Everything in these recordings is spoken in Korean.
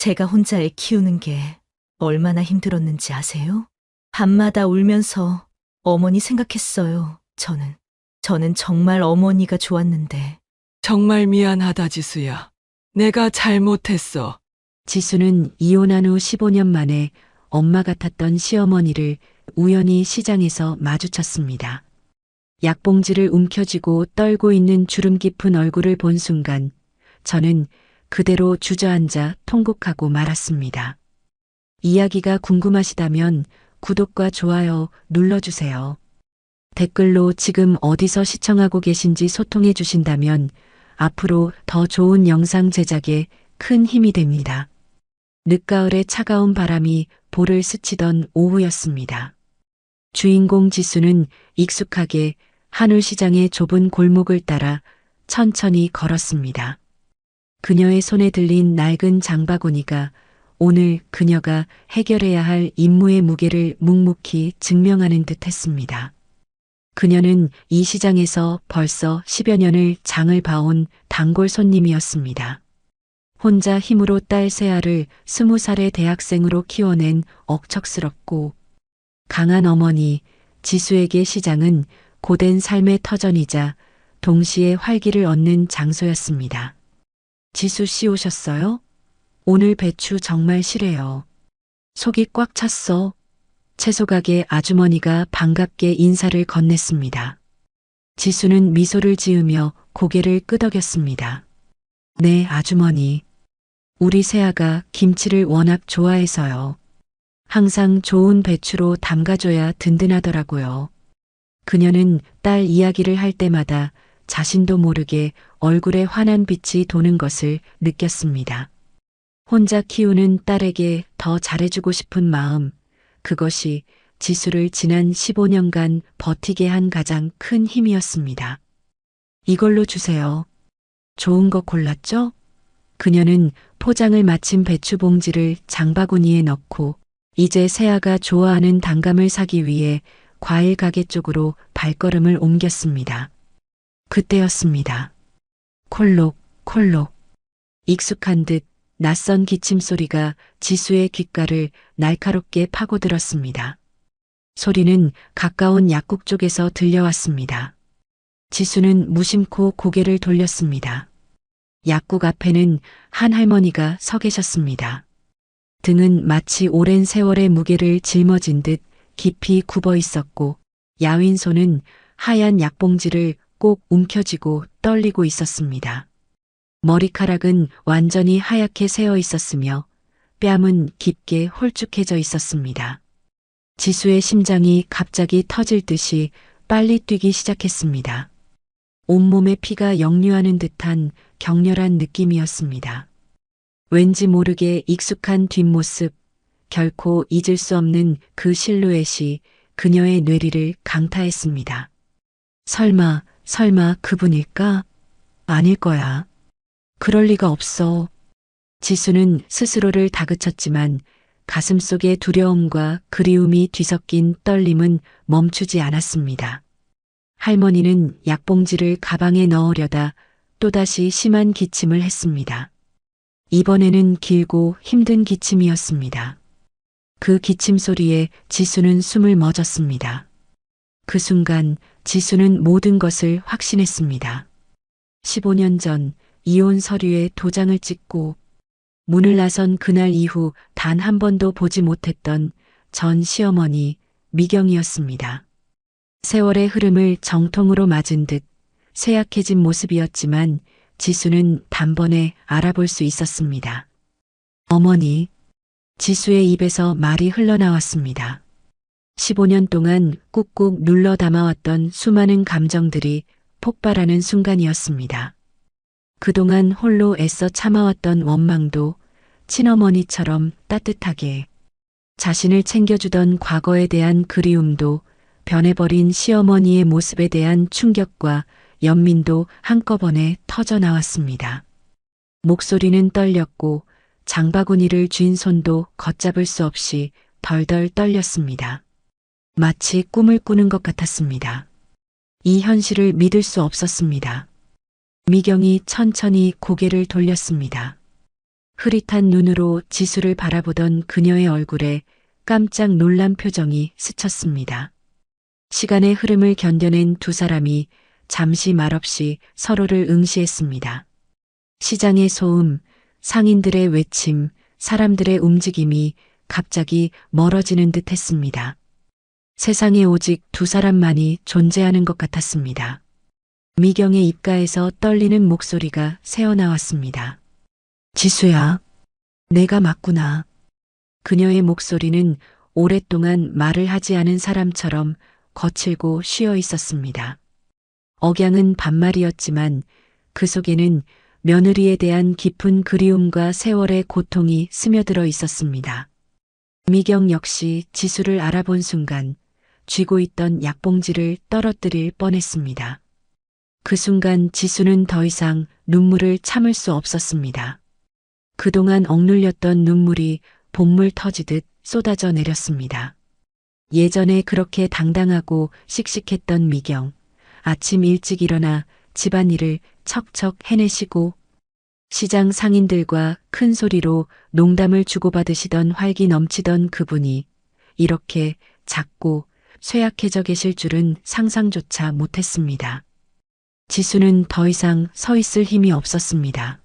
제가 혼자 애 키우는 게 얼마나 힘들었는지 아세요? 밤마다 울면서 어머니 생각했어요, 저는 정말 어머니가 좋았는데. 정말 미안하다, 지수야. 내가 잘못했어. 지수는 이혼한 후 15년 만에 엄마 같았던 시어머니를 우연히 시장에서 마주쳤습니다. 약봉지를 움켜쥐고 떨고 있는 주름 깊은 얼굴을 본 순간 저는 그대로 주저앉아 통곡하고 말았습니다. 이야기가 궁금하시다면 구독과 좋아요 눌러주세요. 댓글로 지금 어디서 시청하고 계신지 소통해 주신다면 앞으로 더 좋은 영상 제작에 큰 힘이 됩니다. 늦가을의 차가운 바람이 볼을 스치던 오후였습니다. 주인공 지수는 익숙하게 한울시장의 좁은 골목을 따라 천천히 걸었습니다. 그녀의 손에 들린 낡은 장바구니가 오늘 그녀가 해결해야 할 임무의 무게를 묵묵히 증명하는 듯 했습니다. 그녀는 이 시장에서 벌써 10여 년을 장을 봐온 단골 손님이었습니다. 혼자 힘으로 딸 세아를 20살의 대학생으로 키워낸 억척스럽고 강한 어머니 지수에게 시장은 고된 삶의 터전이자 동시에 활기를 얻는 장소였습니다. 지수 씨 오셨어요? 오늘 배추 정말 실해요. 속이 꽉 찼어. 채소가게 아주머니가 반갑게 인사를 건넸습니다. 지수는 미소를 지으며 고개를 끄덕였습니다. 네, 아주머니. 우리 세아가 김치를 워낙 좋아해서요. 항상 좋은 배추로 담가줘야 든든하더라고요. 그녀는 딸 이야기를 할 때마다 자신도 모르게 얼굴에 환한 빛이 도는 것을 느꼈습니다. 혼자 키우는 딸에게 더 잘해주고 싶은 마음, 그것이 지수를 지난 15년간 버티게 한 가장 큰 힘이었습니다. 이걸로 주세요. 좋은 거 골랐죠? 그녀는 포장을 마친 배추 봉지를 장바구니에 넣고 이제 세아가 좋아하는 단감을 사기 위해 과일 가게 쪽으로 발걸음을 옮겼습니다. 그때였습니다. 콜록, 콜록. 익숙한 듯 낯선 기침 소리가 지수의 귓가를 날카롭게 파고들었습니다. 소리는 가까운 약국 쪽에서 들려왔습니다. 지수는 무심코 고개를 돌렸습니다. 약국 앞에는 한 할머니가 서 계셨습니다. 등은 마치 오랜 세월의 무게를 짊어진 듯 깊이 굽어 있었고 야윈 손은 하얀 약봉지를 꼭 움켜쥐고 떨리고 있었습니다. 머리카락은 완전히 하얗게 새어 있었으며 뺨은 깊게 홀쭉해져 있었습니다. 지수의 심장이 갑자기 터질 듯이 빨리 뛰기 시작했습니다. 온몸에 피가 역류하는 듯한 격렬한 느낌이었습니다. 왠지 모르게 익숙한 뒷모습, 결코 잊을 수 없는 그 실루엣이 그녀의 뇌리를 강타했습니다. 설마 그분일까? 아닐 거야. 그럴 리가 없어. 지수는 스스로를 다그쳤지만 가슴속의 두려움과 그리움이 뒤섞인 떨림은 멈추지 않았습니다. 할머니는 약봉지를 가방에 넣으려다 또다시 심한 기침을 했습니다. 이번에는 길고 힘든 기침이었습니다. 그 기침 소리에 지수는 숨을 멎었습니다. 그 순간 지수는 모든 것을 확신했습니다. 15년 전 이혼 서류에 도장을 찍고 문을 나선 그날 이후 단 한 번도 보지 못했던 전 시어머니 미경이었습니다. 세월의 흐름을 정통으로 맞은 듯 쇠약해진 모습이었지만 지수는 단번에 알아볼 수 있었습니다. 어머니, 지수의 입에서 말이 흘러나왔습니다. 15년 동안 꾹꾹 눌러 담아왔던 수많은 감정들이 폭발하는 순간이었습니다. 그동안 홀로 애써 참아왔던 원망도 친어머니처럼 따뜻하게, 자신을 챙겨주던 과거에 대한 그리움도, 변해버린 시어머니의 모습에 대한 충격과 연민도 한꺼번에 터져 나왔습니다. 목소리는 떨렸고 장바구니를 쥔 손도 걷잡을 수 없이 덜덜 떨렸습니다. 마치 꿈을 꾸는 것 같았습니다. 이 현실을 믿을 수 없었습니다. 미경이 천천히 고개를 돌렸습니다. 흐릿한 눈으로 지수를 바라보던 그녀의 얼굴에 깜짝 놀란 표정이 스쳤습니다. 시간의 흐름을 견뎌낸 두 사람이 잠시 말없이 서로를 응시했습니다. 시장의 소음, 상인들의 외침, 사람들의 움직임이 갑자기 멀어지는 듯 했습니다. 세상에 오직 두 사람만이 존재하는 것 같았습니다. 미경의 입가에서 떨리는 목소리가 새어나왔습니다. 지수야, 내가 맞구나. 그녀의 목소리는 오랫동안 말을 하지 않은 사람처럼 거칠고 쉬어 있었습니다. 억양은 반말이었지만 그 속에는 며느리에 대한 깊은 그리움과 세월의 고통이 스며들어 있었습니다. 미경 역시 지수를 알아본 순간 쥐고 있던 약봉지를 떨어뜨릴 뻔했습니다. 그 순간 지수는 더 이상 눈물을 참을 수 없었습니다. 그동안 억눌렸던 눈물이 본물 터지듯 쏟아져 내렸습니다. 예전에 그렇게 당당하고 씩씩했던 미경, 아침 일찍 일어나 집안일을 척척 해내시고 시장 상인들과 큰 소리로 농담을 주고받으시던 활기 넘치던 그분이 이렇게 작고 쇠약해져 계실 줄은 상상조차 못했습니다. 지수는 더 이상 서 있을 힘이 없었습니다.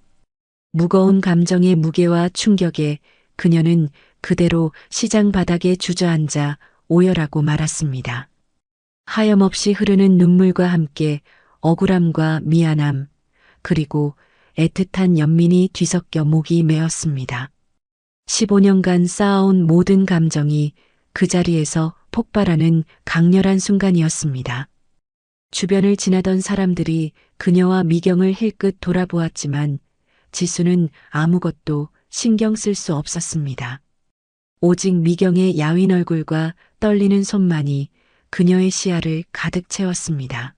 무거운 감정의 무게와 충격에 그녀는 그대로 시장 바닥에 주저앉아 오열하고 말았습니다. 하염없이 흐르는 눈물과 함께 억울함과 미안함, 그리고 애틋한 연민이 뒤섞여 목이 메었습니다. 15년간 쌓아온 모든 감정이 그 자리에서 폭발하는 강렬한 순간이었습니다. 주변을 지나던 사람들이 그녀와 미경을 힐끗 돌아보았지만 지수는 아무것도 신경 쓸 수 없었습니다. 오직 미경의 야윈 얼굴과 떨리는 손만이 그녀의 시야를 가득 채웠습니다.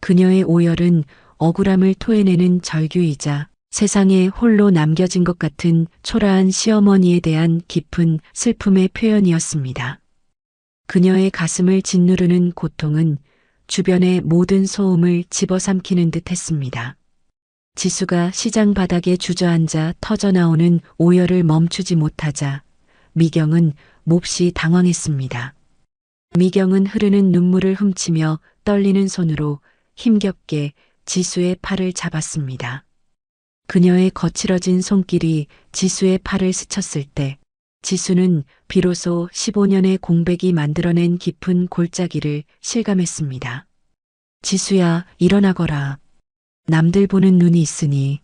그녀의 오열은 억울함을 토해내는 절규이자 세상에 홀로 남겨진 것 같은 초라한 시어머니에 대한 깊은 슬픔의 표현이었습니다. 그녀의 가슴을 짓누르는 고통은 주변의 모든 소음을 집어삼키는 듯 했습니다. 지수가 시장 바닥에 주저앉아 터져나오는 오열을 멈추지 못하자 미경은 몹시 당황했습니다. 미경은 흐르는 눈물을 훔치며 떨리는 손으로 힘겹게 지수의 팔을 잡았습니다. 그녀의 거칠어진 손길이 지수의 팔을 스쳤을 때 지수는 비로소 15년의 공백이 만들어낸 깊은 골짜기를 실감했습니다. 지수야, 일어나거라. 남들 보는 눈이 있으니.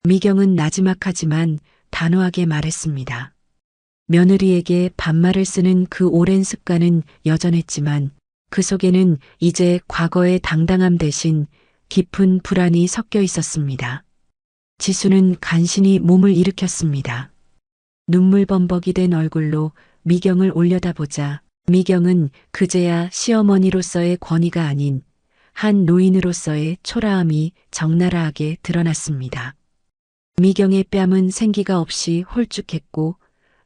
미경은 나지막하지만 단호하게 말했습니다. 며느리에게 반말을 쓰는 그 오랜 습관은 여전했지만 그 속에는 이제 과거의 당당함 대신 깊은 불안이 섞여 있었습니다. 지수는 간신히 몸을 일으켰습니다. 눈물 범벅이 된 얼굴로 미경을 올려다보자 미경은 그제야 시어머니로서의 권위가 아닌 한 노인으로서의 초라함이 적나라하게 드러났습니다. 미경의 뺨은 생기가 없이 홀쭉했고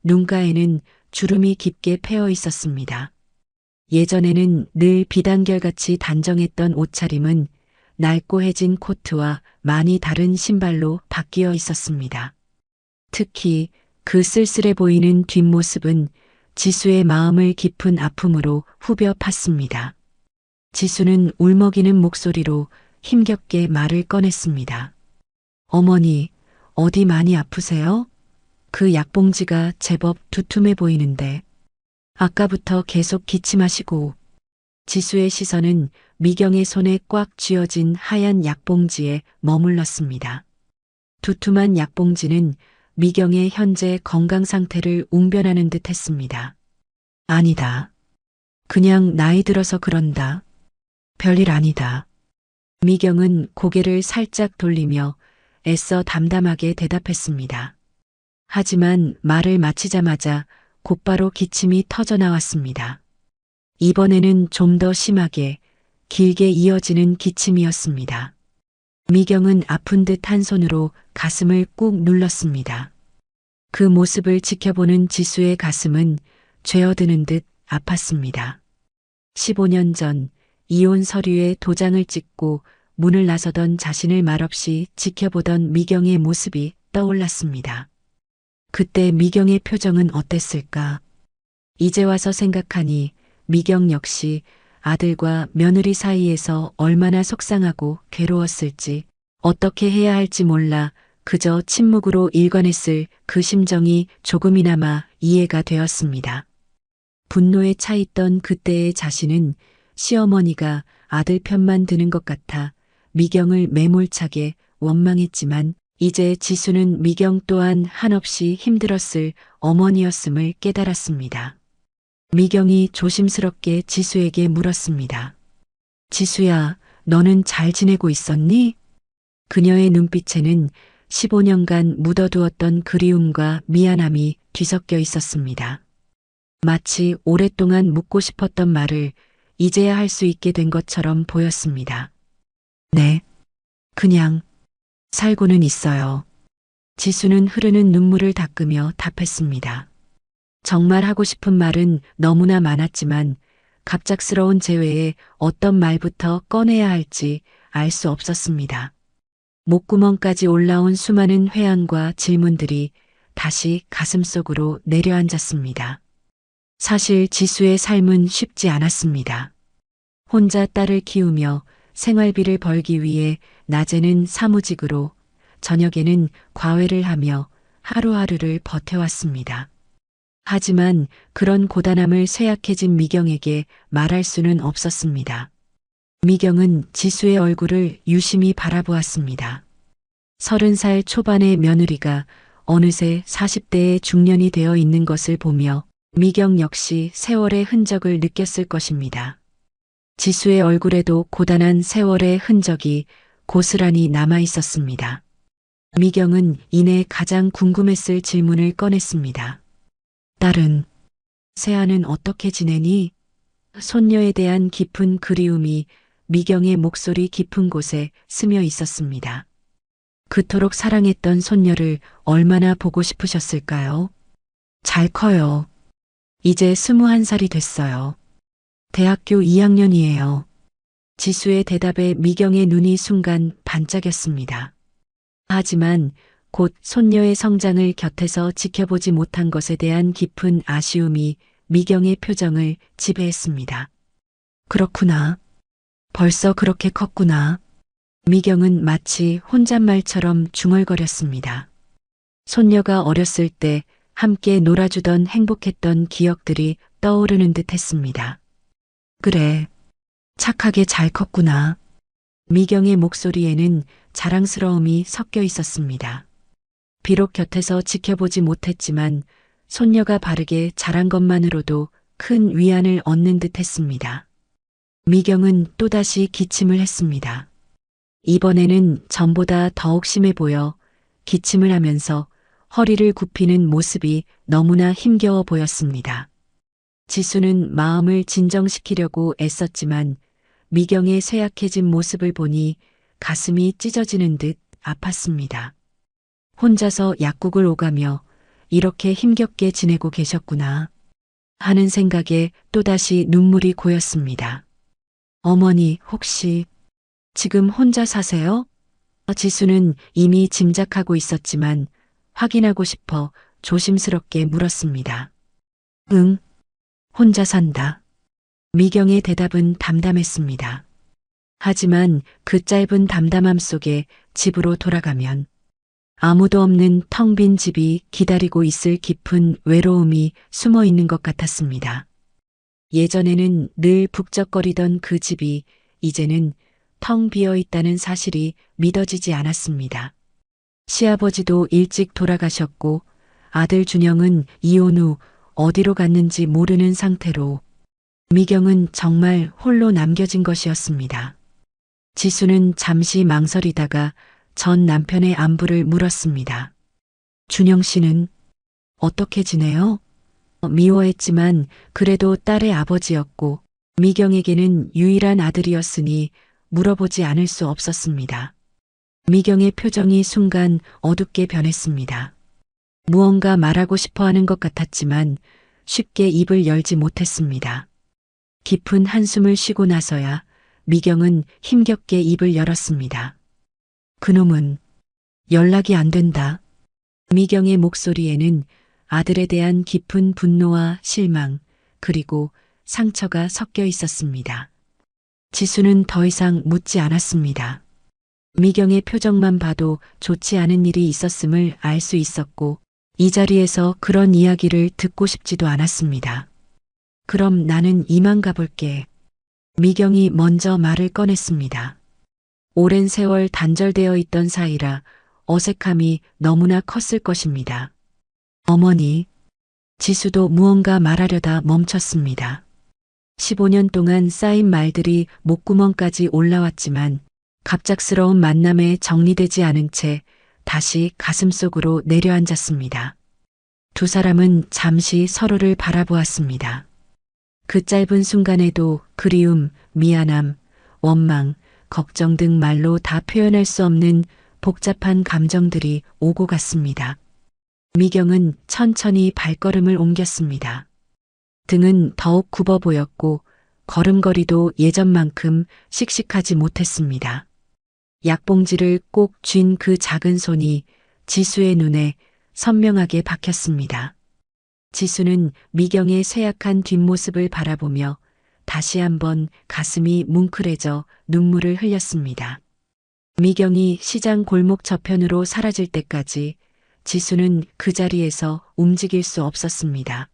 눈가에는 주름이 깊게 패어 있었습니다. 예전에는 늘 비단결같이 단정했던 옷차림은 날고해진 코트와 많이 다른 신발로 바뀌어 있었습니다. 특히 그 쓸쓸해 보이는 뒷모습은 지수의 마음을 깊은 아픔으로 후벼 팠습니다. 지수는 울먹이는 목소리로 힘겹게 말을 꺼냈습니다. 어머니, 어디 많이 아프세요? 그 약봉지가 제법 두툼해 보이는데 아까부터 계속 기침하시고. 지수의 시선은 미경의 손에 꽉 쥐어진 하얀 약봉지에 머물렀습니다. 두툼한 약봉지는 미경의 현재 건강 상태를 웅변하는 듯 했습니다. 아니다. 그냥 나이 들어서 그런다. 별일 아니다. 미경은 고개를 살짝 돌리며 애써 담담하게 대답했습니다. 하지만 말을 마치자마자 곧바로 기침이 터져나왔습니다. 이번에는 좀 더 심하게 길게 이어지는 기침이었습니다. 미경은 아픈 듯 한 손으로 가슴을 꾹 눌렀습니다. 그 모습을 지켜보는 지수의 가슴은 죄어드는 듯 아팠습니다. 15년 전 이혼 서류에 도장을 찍고 문을 나서던 자신을 말없이 지켜보던 미경의 모습이 떠올랐습니다. 그때 미경의 표정은 어땠을까? 이제 와서 생각하니 미경 역시 아들과 며느리 사이에서 얼마나 속상하고 괴로웠을지, 어떻게 해야 할지 몰라 그저 침묵으로 일관했을 그 심정이 조금이나마 이해가 되었습니다. 분노에 차 있던 그때의 자신은 시어머니가 아들 편만 드는 것 같아 미경을 매몰차게 원망했지만, 이제 지수는 미경 또한 한없이 힘들었을 어머니였음을 깨달았습니다. 미경이 조심스럽게 지수에게 물었습니다. 지수야, 너는 잘 지내고 있었니? 그녀의 눈빛에는 15년간 묻어두었던 그리움과 미안함이 뒤섞여 있었습니다. 마치 오랫동안 묻고 싶었던 말을 이제야 할 수 있게 된 것처럼 보였습니다. 네, 그냥 살고는 있어요. 지수는 흐르는 눈물을 닦으며 답했습니다. 정말 하고 싶은 말은 너무나 많았지만 갑작스러운 재회에 어떤 말부터 꺼내야 할지 알 수 없었습니다. 목구멍까지 올라온 수많은 회한과 질문들이 다시 가슴속으로 내려앉았습니다. 사실 지수의 삶은 쉽지 않았습니다. 혼자 딸을 키우며 생활비를 벌기 위해 낮에는 사무직으로, 저녁에는 과외를 하며 하루하루를 버텨왔습니다. 하지만 그런 고단함을 쇠약해진 미경에게 말할 수는 없었습니다. 미경은 지수의 얼굴을 유심히 바라보았습니다. 30살 초반의 며느리가 어느새 40대의 중년이 되어 있는 것을 보며 미경 역시 세월의 흔적을 느꼈을 것입니다. 지수의 얼굴에도 고단한 세월의 흔적이 고스란히 남아 있었습니다. 미경은 이내 가장 궁금했을 질문을 꺼냈습니다. 딸은, 세아는 어떻게 지내니? 손녀에 대한 깊은 그리움이 미경의 목소리 깊은 곳에 스며 있었습니다. 그토록 사랑했던 손녀를 얼마나 보고 싶으셨을까요? 잘 커요. 이제 21살이 됐어요. 대학교 2학년이에요. 지수의 대답에 미경의 눈이 순간 반짝였습니다. 하지만 곧 손녀의 성장을 곁에서 지켜보지 못한 것에 대한 깊은 아쉬움이 미경의 표정을 지배했습니다. 그렇구나. 벌써 그렇게 컸구나. 미경은 마치 혼잣말처럼 중얼거렸습니다. 손녀가 어렸을 때 함께 놀아주던 행복했던 기억들이 떠오르는 듯 했습니다. 그래, 착하게 잘 컸구나. 미경의 목소리에는 자랑스러움이 섞여 있었습니다. 비록 곁에서 지켜보지 못했지만 손녀가 바르게 자란 것만으로도 큰 위안을 얻는 듯 했습니다. 미경은 또다시 기침을 했습니다. 이번에는 전보다 더욱 심해 보여 기침을 하면서 허리를 굽히는 모습이 너무나 힘겨워 보였습니다. 지수는 마음을 진정시키려고 애썼지만 미경의 쇠약해진 모습을 보니 가슴이 찢어지는 듯 아팠습니다. 혼자서 약국을 오가며 이렇게 힘겹게 지내고 계셨구나 하는 생각에 또다시 눈물이 고였습니다. 어머니, 혹시 지금 혼자 사세요? 지수는 이미 짐작하고 있었지만 확인하고 싶어 조심스럽게 물었습니다. 응, 혼자 산다. 미경의 대답은 담담했습니다. 하지만 그 짧은 담담함 속에 집으로 돌아가면 아무도 없는 텅 빈 집이 기다리고 있을 깊은 외로움이 숨어 있는 것 같았습니다. 예전에는 늘 북적거리던 그 집이 이제는 텅 비어 있다는 사실이 믿어지지 않았습니다. 시아버지도 일찍 돌아가셨고 아들 준영은 이혼 후 어디로 갔는지 모르는 상태로 미경은 정말 홀로 남겨진 것이었습니다. 지수는 잠시 망설이다가 전 남편의 안부를 물었습니다. 준영 씨는 어떻게 지내요? 미워했지만 그래도 딸의 아버지였고 미경에게는 유일한 아들이었으니 물어보지 않을 수 없었습니다. 미경의 표정이 순간 어둡게 변했습니다. 무언가 말하고 싶어 하는 것 같았지만 쉽게 입을 열지 못했습니다. 깊은 한숨을 쉬고 나서야 미경은 힘겹게 입을 열었습니다. 그놈은 연락이 안 된다. 미경의 목소리에는 아들에 대한 깊은 분노와 실망, 그리고 상처가 섞여 있었습니다. 지수는 더 이상 묻지 않았습니다. 미경의 표정만 봐도 좋지 않은 일이 있었음을 알 수 있었고, 이 자리에서 그런 이야기를 듣고 싶지도 않았습니다. 그럼 나는 이만 가볼게. 미경이 먼저 말을 꺼냈습니다. 오랜 세월 단절되어 있던 사이라 어색함이 너무나 컸을 것입니다. 어머니, 지수도 무언가 말하려다 멈췄습니다. 15년 동안 쌓인 말들이 목구멍까지 올라왔지만 갑작스러운 만남에 정리되지 않은 채 다시 가슴속으로 내려앉았습니다. 두 사람은 잠시 서로를 바라보았습니다. 그 짧은 순간에도 그리움, 미안함, 원망, 걱정 등 말로 다 표현할 수 없는 복잡한 감정들이 오고 갔습니다. 미경은 천천히 발걸음을 옮겼습니다. 등은 더욱 굽어 보였고 걸음걸이도 예전만큼 씩씩하지 못했습니다. 약봉지를 꼭 쥔 그 작은 손이 지수의 눈에 선명하게 박혔습니다. 지수는 미경의 쇠약한 뒷모습을 바라보며 다시 한번 가슴이 뭉클해져 눈물을 흘렸습니다. 미경이 시장 골목 저편으로 사라질 때까지 지수는 그 자리에서 움직일 수 없었습니다.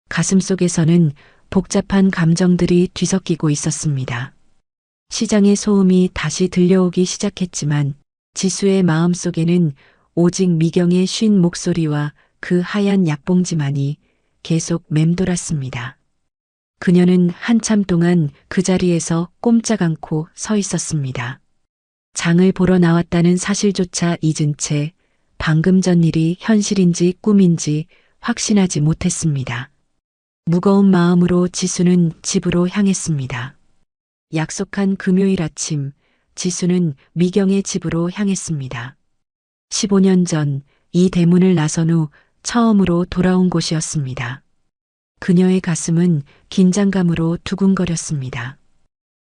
가슴속에서는 복잡한 감정들이 뒤섞이고 있었습니다. 시장의 소음이 다시 들려오기 시작했지만 지수의 마음속에는 오직 미경의 쉰 목소리와 그 하얀 약봉지만이 계속 맴돌았습니다. 그녀는 한참 동안 그 자리에서 꼼짝 않고 서 있었습니다. 장을 보러 나왔다는 사실조차 잊은 채 방금 전 일이 현실인지 꿈인지 확신하지 못했습니다. 무거운 마음으로 지수는 집으로 향했습니다. 약속한 금요일 아침, 지수는 미경의 집으로 향했습니다. 15년 전 이 대문을 나선 후 처음으로 돌아온 곳이었습니다. 그녀의 가슴은 긴장감으로 두근거렸습니다.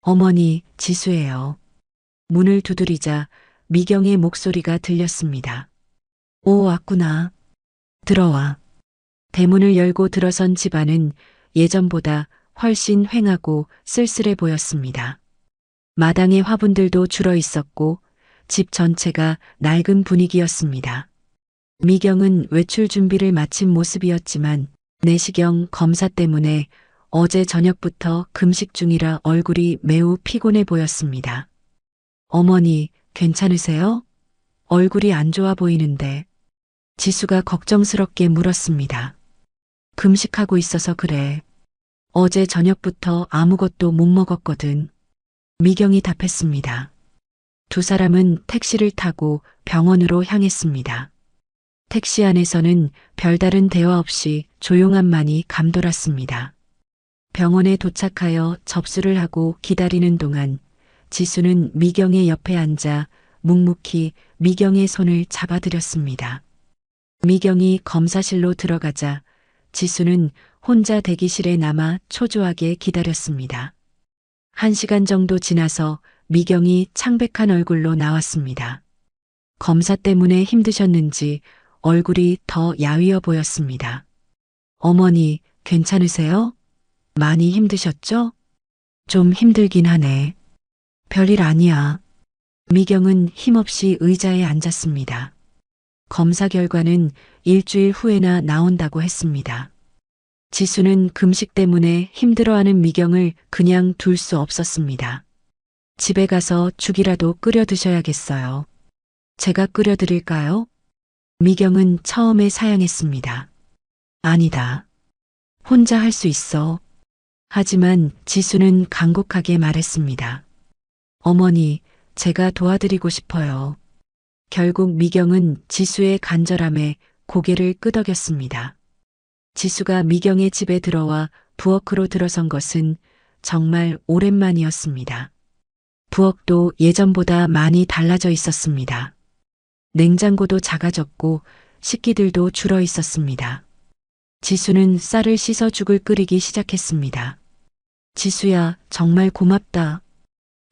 어머니, 지수예요. 문을 두드리자 미경의 목소리가 들렸습니다. 오, 왔구나. 들어와. 대문을 열고 들어선 집안은 예전보다 훨씬 휑하고 쓸쓸해 보였습니다. 마당의 화분들도 줄어 있었고 집 전체가 낡은 분위기였습니다. 미경은 외출 준비를 마친 모습이었지만 내시경 검사 때문에 어제 저녁부터 금식 중이라 얼굴이 매우 피곤해 보였습니다. 어머니, 괜찮으세요? 얼굴이 안 좋아 보이는데. 지수가 걱정스럽게 물었습니다. 금식하고 있어서 그래. 어제 저녁부터 아무것도 못 먹었거든. 미경이 답했습니다. 두 사람은 택시를 타고 병원으로 향했습니다. 택시 안에서는 별다른 대화 없이 조용함만이 감돌았습니다. 병원에 도착하여 접수를 하고 기다리는 동안 지수는 미경의 옆에 앉아 묵묵히 미경의 손을 잡아들였습니다. 미경이 검사실로 들어가자 지수는 혼자 대기실에 남아 초조하게 기다렸습니다. 1시간 정도 지나서 미경이 창백한 얼굴로 나왔습니다. 검사 때문에 힘드셨는지 얼굴이 더 야위어 보였습니다. 어머니, 괜찮으세요? 많이 힘드셨죠? 좀 힘들긴 하네. 별일 아니야. 미경은 힘없이 의자에 앉았습니다. 검사 결과는 일주일 후에나 나온다고 했습니다. 지수는 금식 때문에 힘들어하는 미경을 그냥 둘 수 없었습니다. 집에 가서 죽이라도 끓여 드셔야겠어요. 제가 끓여 드릴까요? 미경은 처음에 사양했습니다. 아니다. 혼자 할 수 있어. 하지만 지수는 간곡하게 말했습니다. 어머니, 제가 도와드리고 싶어요. 결국 미경은 지수의 간절함에 고개를 끄덕였습니다. 지수가 미경의 집에 들어와 부엌으로 들어선 것은 정말 오랜만이었습니다. 부엌도 예전보다 많이 달라져 있었습니다. 냉장고도 작아졌고 식기들도 줄어 있었습니다. 지수는 쌀을 씻어 죽을 끓이기 시작했습니다. 지수야, 정말 고맙다.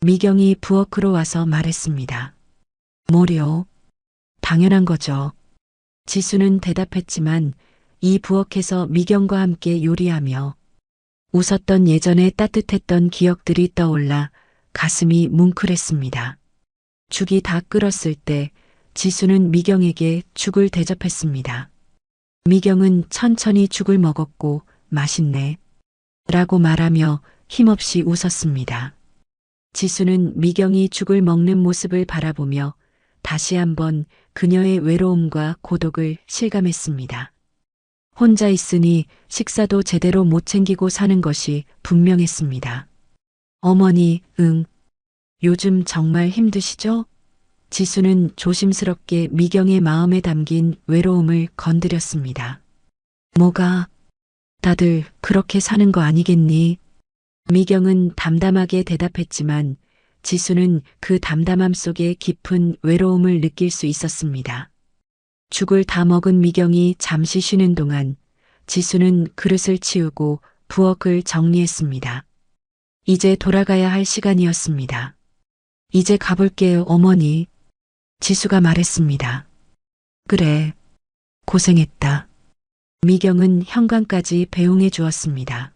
미경이 부엌으로 와서 말했습니다. 뭐려? 당연한 거죠. 지수는 대답했지만 이 부엌에서 미경과 함께 요리하며 웃었던 예전의 따뜻했던 기억들이 떠올라 가슴이 뭉클했습니다. 죽이 다 끓었을 때 지수는 미경에게 죽을 대접했습니다. 미경은 천천히 죽을 먹었고 맛있네 라고 말하며 힘없이 웃었습니다. 지수는 미경이 죽을 먹는 모습을 바라보며 다시 한번 그녀의 외로움과 고독을 실감했습니다. 혼자 있으니 식사도 제대로 못 챙기고 사는 것이 분명했습니다. 어머니, 응. 요즘 정말 힘드시죠? 지수는 조심스럽게 미경의 마음에 담긴 외로움을 건드렸습니다. 뭐가? 다들 그렇게 사는 거 아니겠니? 미경은 담담하게 대답했지만 지수는 그 담담함 속에 깊은 외로움을 느낄 수 있었습니다. 죽을 다 먹은 미경이 잠시 쉬는 동안 지수는 그릇을 치우고 부엌을 정리했습니다. 이제 돌아가야 할 시간이었습니다. 이제 가볼게요, 어머니. 지수가 말했습니다. 그래, 고생했다. 미경은 현관까지 배웅해 주었습니다.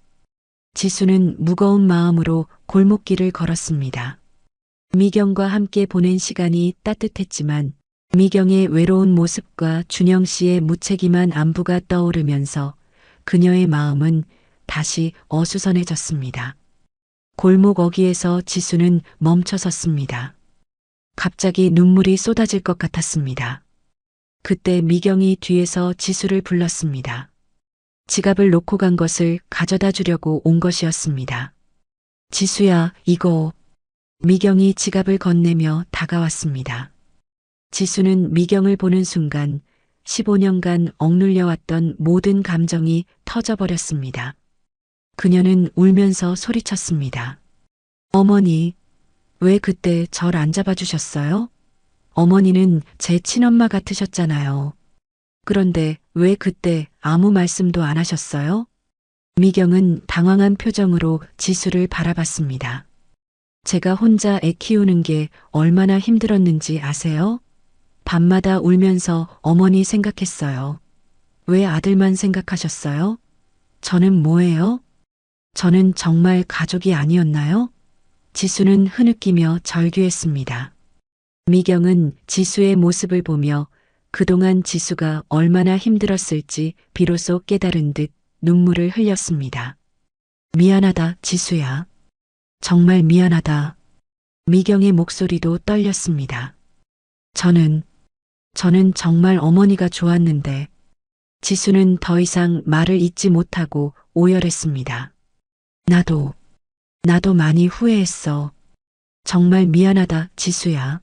지수는 무거운 마음으로 골목길을 걸었습니다. 미경과 함께 보낸 시간이 따뜻했지만 미경의 외로운 모습과 준영 씨의 무책임한 안부가 떠오르면서 그녀의 마음은 다시 어수선해졌습니다. 골목 어귀에서 지수는 멈춰섰습니다. 갑자기 눈물이 쏟아질 것 같았습니다. 그때 미경이 뒤에서 지수를 불렀습니다. 지갑을 놓고 간 것을 가져다 주려고 온 것이었습니다. 지수야, 이거. 미경이 지갑을 건네며 다가왔습니다. 지수는 미경을 보는 순간 15년간 억눌려왔던 모든 감정이 터져버렸습니다. 그녀는 울면서 소리쳤습니다. 어머니, 왜 그때 절 안 잡아주셨어요? 어머니는 제 친엄마 같으셨잖아요. 그런데 왜 그때 아무 말씀도 안 하셨어요? 미경은 당황한 표정으로 지수를 바라봤습니다. 제가 혼자 애 키우는 게 얼마나 힘들었는지 아세요? 밤마다 울면서 어머니 생각했어요. 왜 아들만 생각하셨어요? 저는 뭐예요? 저는 정말 가족이 아니었나요? 지수는 흐느끼며 절규했습니다. 미경은 지수의 모습을 보며 그동안 지수가 얼마나 힘들었을지 비로소 깨달은 듯 눈물을 흘렸습니다. 미안하다, 지수야. 정말 미안하다. 미경의 목소리도 떨렸습니다. 저는 정말 어머니가 좋았는데. 지수는 더 이상 말을 잇지 못하고 오열했습니다. 나도 많이 후회했어. 정말 미안하다, 지수야.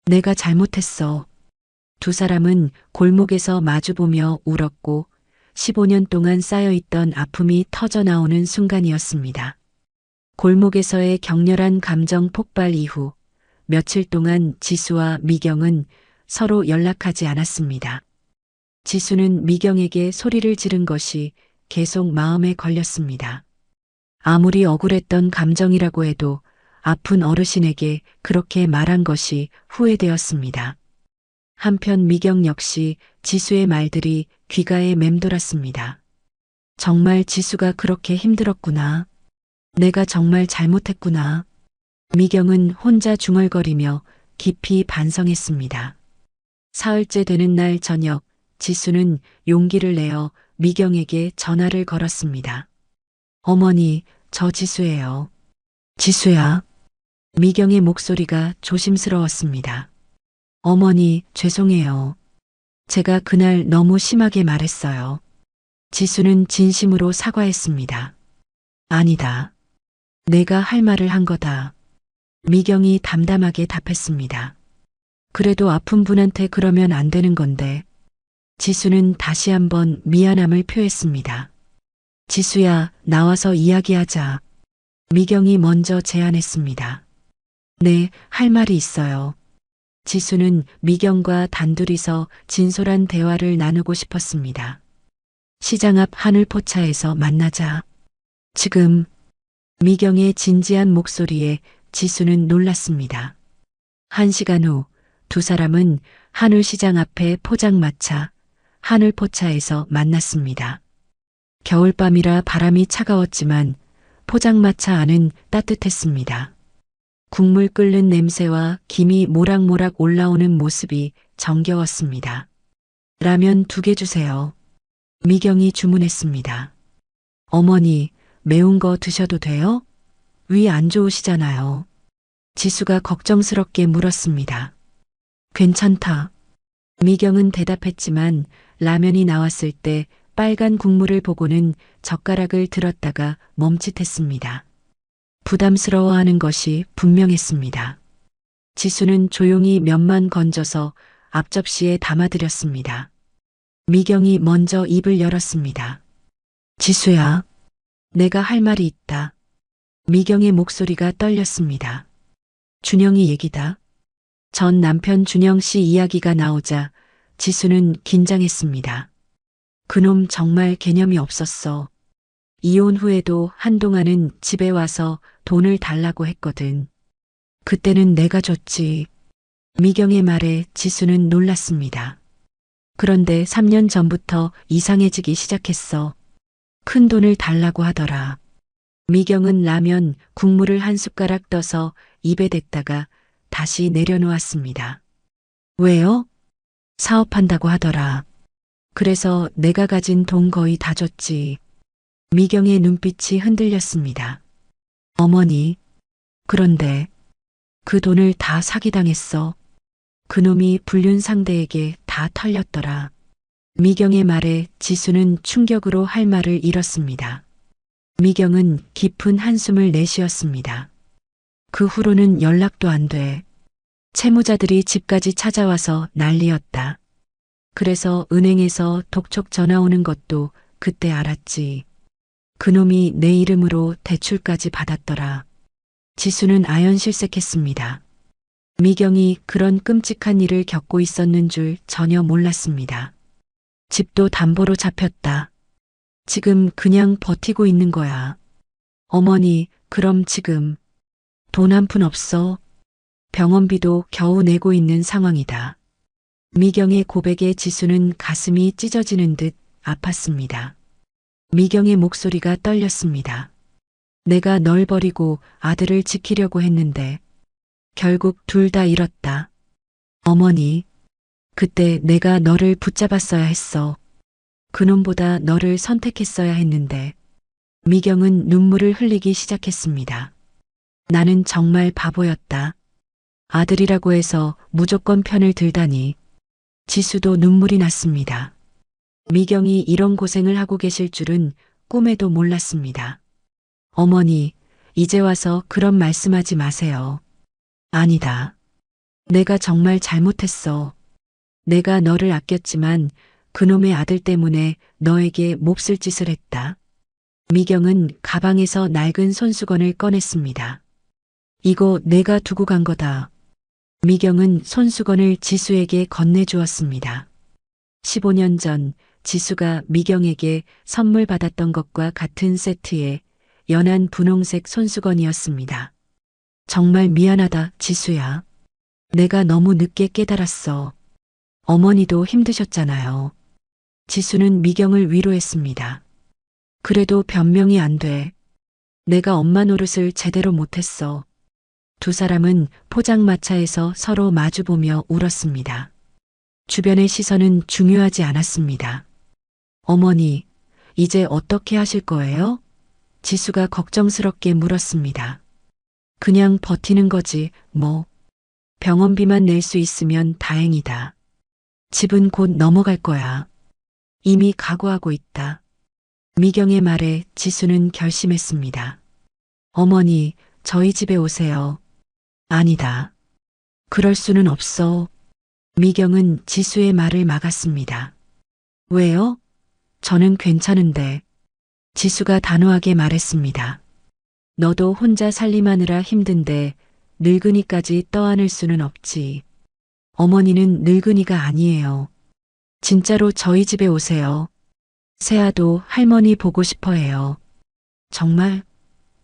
내가 잘못했어. 두 사람은 골목에서 마주보며 울었고 15년 동안 쌓여있던 아픔이 터져나오는 순간이었습니다. 골목에서의 격렬한 감정 폭발 이후 며칠 동안 지수와 미경은 서로 연락하지 않았습니다. 지수는 미경에게 소리를 지른 것이 계속 마음에 걸렸습니다. 아무리 억울했던 감정이라고 해도 아픈 어르신에게 그렇게 말한 것이 후회되었습니다. 한편 미경 역시 지수의 말들이 귀가에 맴돌았습니다. 정말 지수가 그렇게 힘들었구나. 내가 정말 잘못했구나. 미경은 혼자 중얼거리며 깊이 반성했습니다. 사흘째 되는 날 저녁, 지수는 용기를 내어 미경에게 전화를 걸었습니다. 어머니, 저 지수예요. 지수야. 미경의 목소리가 조심스러웠습니다. 어머니, 죄송해요. 제가 그날 너무 심하게 말했어요. 지수는 진심으로 사과했습니다. 아니다. 내가 할 말을 한 거다. 미경이 담담하게 답했습니다. 그래도 아픈 분한테 그러면 안 되는 건데. 지수는 다시 한번 미안함을 표했습니다. 지수야, 나와서 이야기하자. 미경이 먼저 제안했습니다. 네, 할 말이 있어요. 지수는 미경과 단둘이서 진솔한 대화를 나누고 싶었습니다. 시장 앞 하늘포차에서 만나자. 지금. 미경의 진지한 목소리에 지수는 놀랐습니다. 1시간 후 두 사람은 한울시장 앞에 포장마차, 하늘포차에서 만났습니다. 겨울밤이라 바람이 차가웠지만 포장마차 안은 따뜻했습니다. 국물 끓는 냄새와 김이 모락모락 올라오는 모습이 정겨웠습니다. 라면 2개 주세요. 미경이 주문했습니다. 어머니, 매운 거 드셔도 돼요? 위 안 좋으시잖아요. 지수가 걱정스럽게 물었습니다. 괜찮다. 미경은 대답했지만 라면이 나왔을 때 빨간 국물을 보고는 젓가락을 들었다가 멈칫했습니다. 부담스러워하는 것이 분명했습니다. 지수는 조용히 면만 건져서 앞접시에 담아드렸습니다. 미경이 먼저 입을 열었습니다. 지수야, 내가 할 말이 있다. 미경의 목소리가 떨렸습니다. 준영이 얘기다. 전 남편 준영 씨 이야기가 나오자 지수는 긴장했습니다. 그놈 정말 개념이 없었어. 이혼 후에도 한동안은 집에 와서 돈을 달라고 했거든. 그때는 내가 줬지. 미경의 말에 지수는 놀랐습니다. 그런데 3년 전부터 이상해지기 시작했어. 큰 돈을 달라고 하더라. 미경은 라면 국물을 한 숟가락 떠서 입에 댔다가 다시 내려놓았습니다. 왜요? 사업한다고 하더라. 그래서 내가 가진 돈 거의 다 줬지. 미경의 눈빛이 흔들렸습니다. 어머니, 그런데 그 돈을 다 사기당했어. 그놈이 불륜 상대에게 다 털렸더라. 미경의 말에 지수는 충격으로 할 말을 잃었습니다. 미경은 깊은 한숨을 내쉬었습니다. 그 후로는 연락도 안 돼. 채무자들이 집까지 찾아와서 난리였다. 그래서 은행에서 독촉 전화 오는 것도 그때 알았지. 그놈이 내 이름으로 대출까지 받았더라. 지수는 아연실색했습니다. 미경이 그런 끔찍한 일을 겪고 있었는 줄 전혀 몰랐습니다. 집도 담보로 잡혔다. 지금 그냥 버티고 있는 거야. 어머니, 그럼 지금 돈 한 푼 없어? 병원비도 겨우 내고 있는 상황이다. 미경의 고백에 지수는 가슴이 찢어지는 듯 아팠습니다. 미경의 목소리가 떨렸습니다. 내가 널 버리고 아들을 지키려고 했는데 결국 둘 다 잃었다. 어머니, 그때 내가 너를 붙잡았어야 했어. 그놈보다 너를 선택했어야 했는데. 미경은 눈물을 흘리기 시작했습니다. 나는 정말 바보였다. 아들이라고 해서 무조건 편을 들다니. 지수도 눈물이 났습니다. 미경이 이런 고생을 하고 계실 줄은 꿈에도 몰랐습니다. 어머니, 이제 와서 그런 말씀하지 마세요. 아니다. 내가 정말 잘못했어. 내가 너를 아꼈지만 그놈의 아들 때문에 너에게 몹쓸 짓을 했다. 미경은 가방에서 낡은 손수건을 꺼냈습니다. 이거 내가 두고 간 거다. 미경은 손수건을 지수에게 건네주었습니다. 15년 전 지수가 미경에게 선물 받았던 것과 같은 세트의 연한 분홍색 손수건이었습니다. 정말 미안하다, 지수야. 내가 너무 늦게 깨달았어. 어머니도 힘드셨잖아요. 지수는 미경을 위로했습니다. 그래도 변명이 안 돼. 내가 엄마 노릇을 제대로 못했어. 두 사람은 포장마차에서 서로 마주보며 울었습니다. 주변의 시선은 중요하지 않았습니다. 어머니, 이제 어떻게 하실 거예요? 지수가 걱정스럽게 물었습니다. 그냥 버티는 거지, 뭐. 병원비만 낼 수 있으면 다행이다. 집은 곧 넘어갈 거야. 이미 각오하고 있다. 미경의 말에 지수는 결심했습니다. 어머니, 저희 집에 오세요. 아니다. 그럴 수는 없어. 미경은 지수의 말을 막았습니다. 왜요? 저는 괜찮은데. 지수가 단호하게 말했습니다. 너도 혼자 살림하느라 힘든데 늙은이까지 떠안을 수는 없지. 어머니는 늙은이가 아니에요. 진짜로 저희 집에 오세요. 세아도 할머니 보고 싶어 해요. 정말?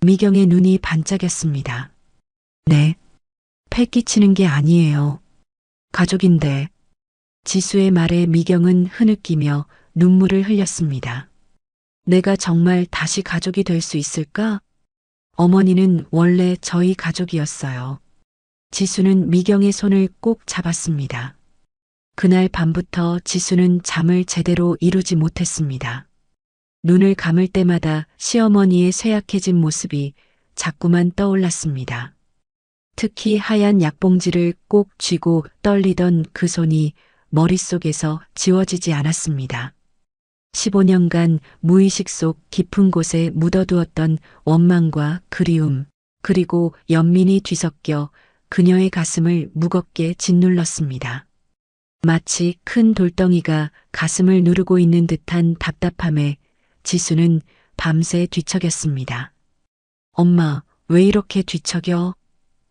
미경의 눈이 반짝였습니다. 네. 패 끼치는 게 아니에요. 가족인데. 지수의 말에 미경은 흐느끼며 눈물을 흘렸습니다. 내가 정말 다시 가족이 될 수 있을까? 어머니는 원래 저희 가족이었어요. 지수는 미경의 손을 꼭 잡았습니다. 그날 밤부터 지수는 잠을 제대로 이루지 못했습니다. 눈을 감을 때마다 시어머니의 쇠약해진 모습이 자꾸만 떠올랐습니다. 특히 하얀 약봉지를 꼭 쥐고 떨리던 그 손이 머릿속에서 지워지지 않았습니다. 15년간 무의식 속 깊은 곳에 묻어두었던 원망과 그리움, 그리고 연민이 뒤섞여 그녀의 가슴을 무겁게 짓눌렀습니다. 마치 큰 돌덩이가 가슴을 누르고 있는 듯한 답답함에 지수는 밤새 뒤척였습니다. 엄마, 왜 이렇게 뒤척여?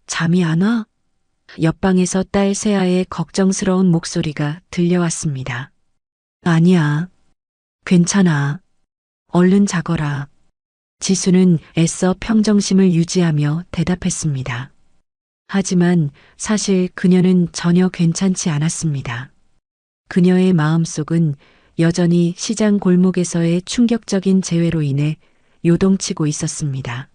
잠이 안 와? 옆방에서 딸 세아의 걱정스러운 목소리가 들려왔습니다. 아니야. 괜찮아. 얼른 자거라. 지수는 애써 평정심을 유지하며 대답했습니다. 하지만 사실 그녀는 전혀 괜찮지 않았습니다. 그녀의 마음속은 여전히 시장 골목에서의 충격적인 재회로 인해 요동치고 있었습니다.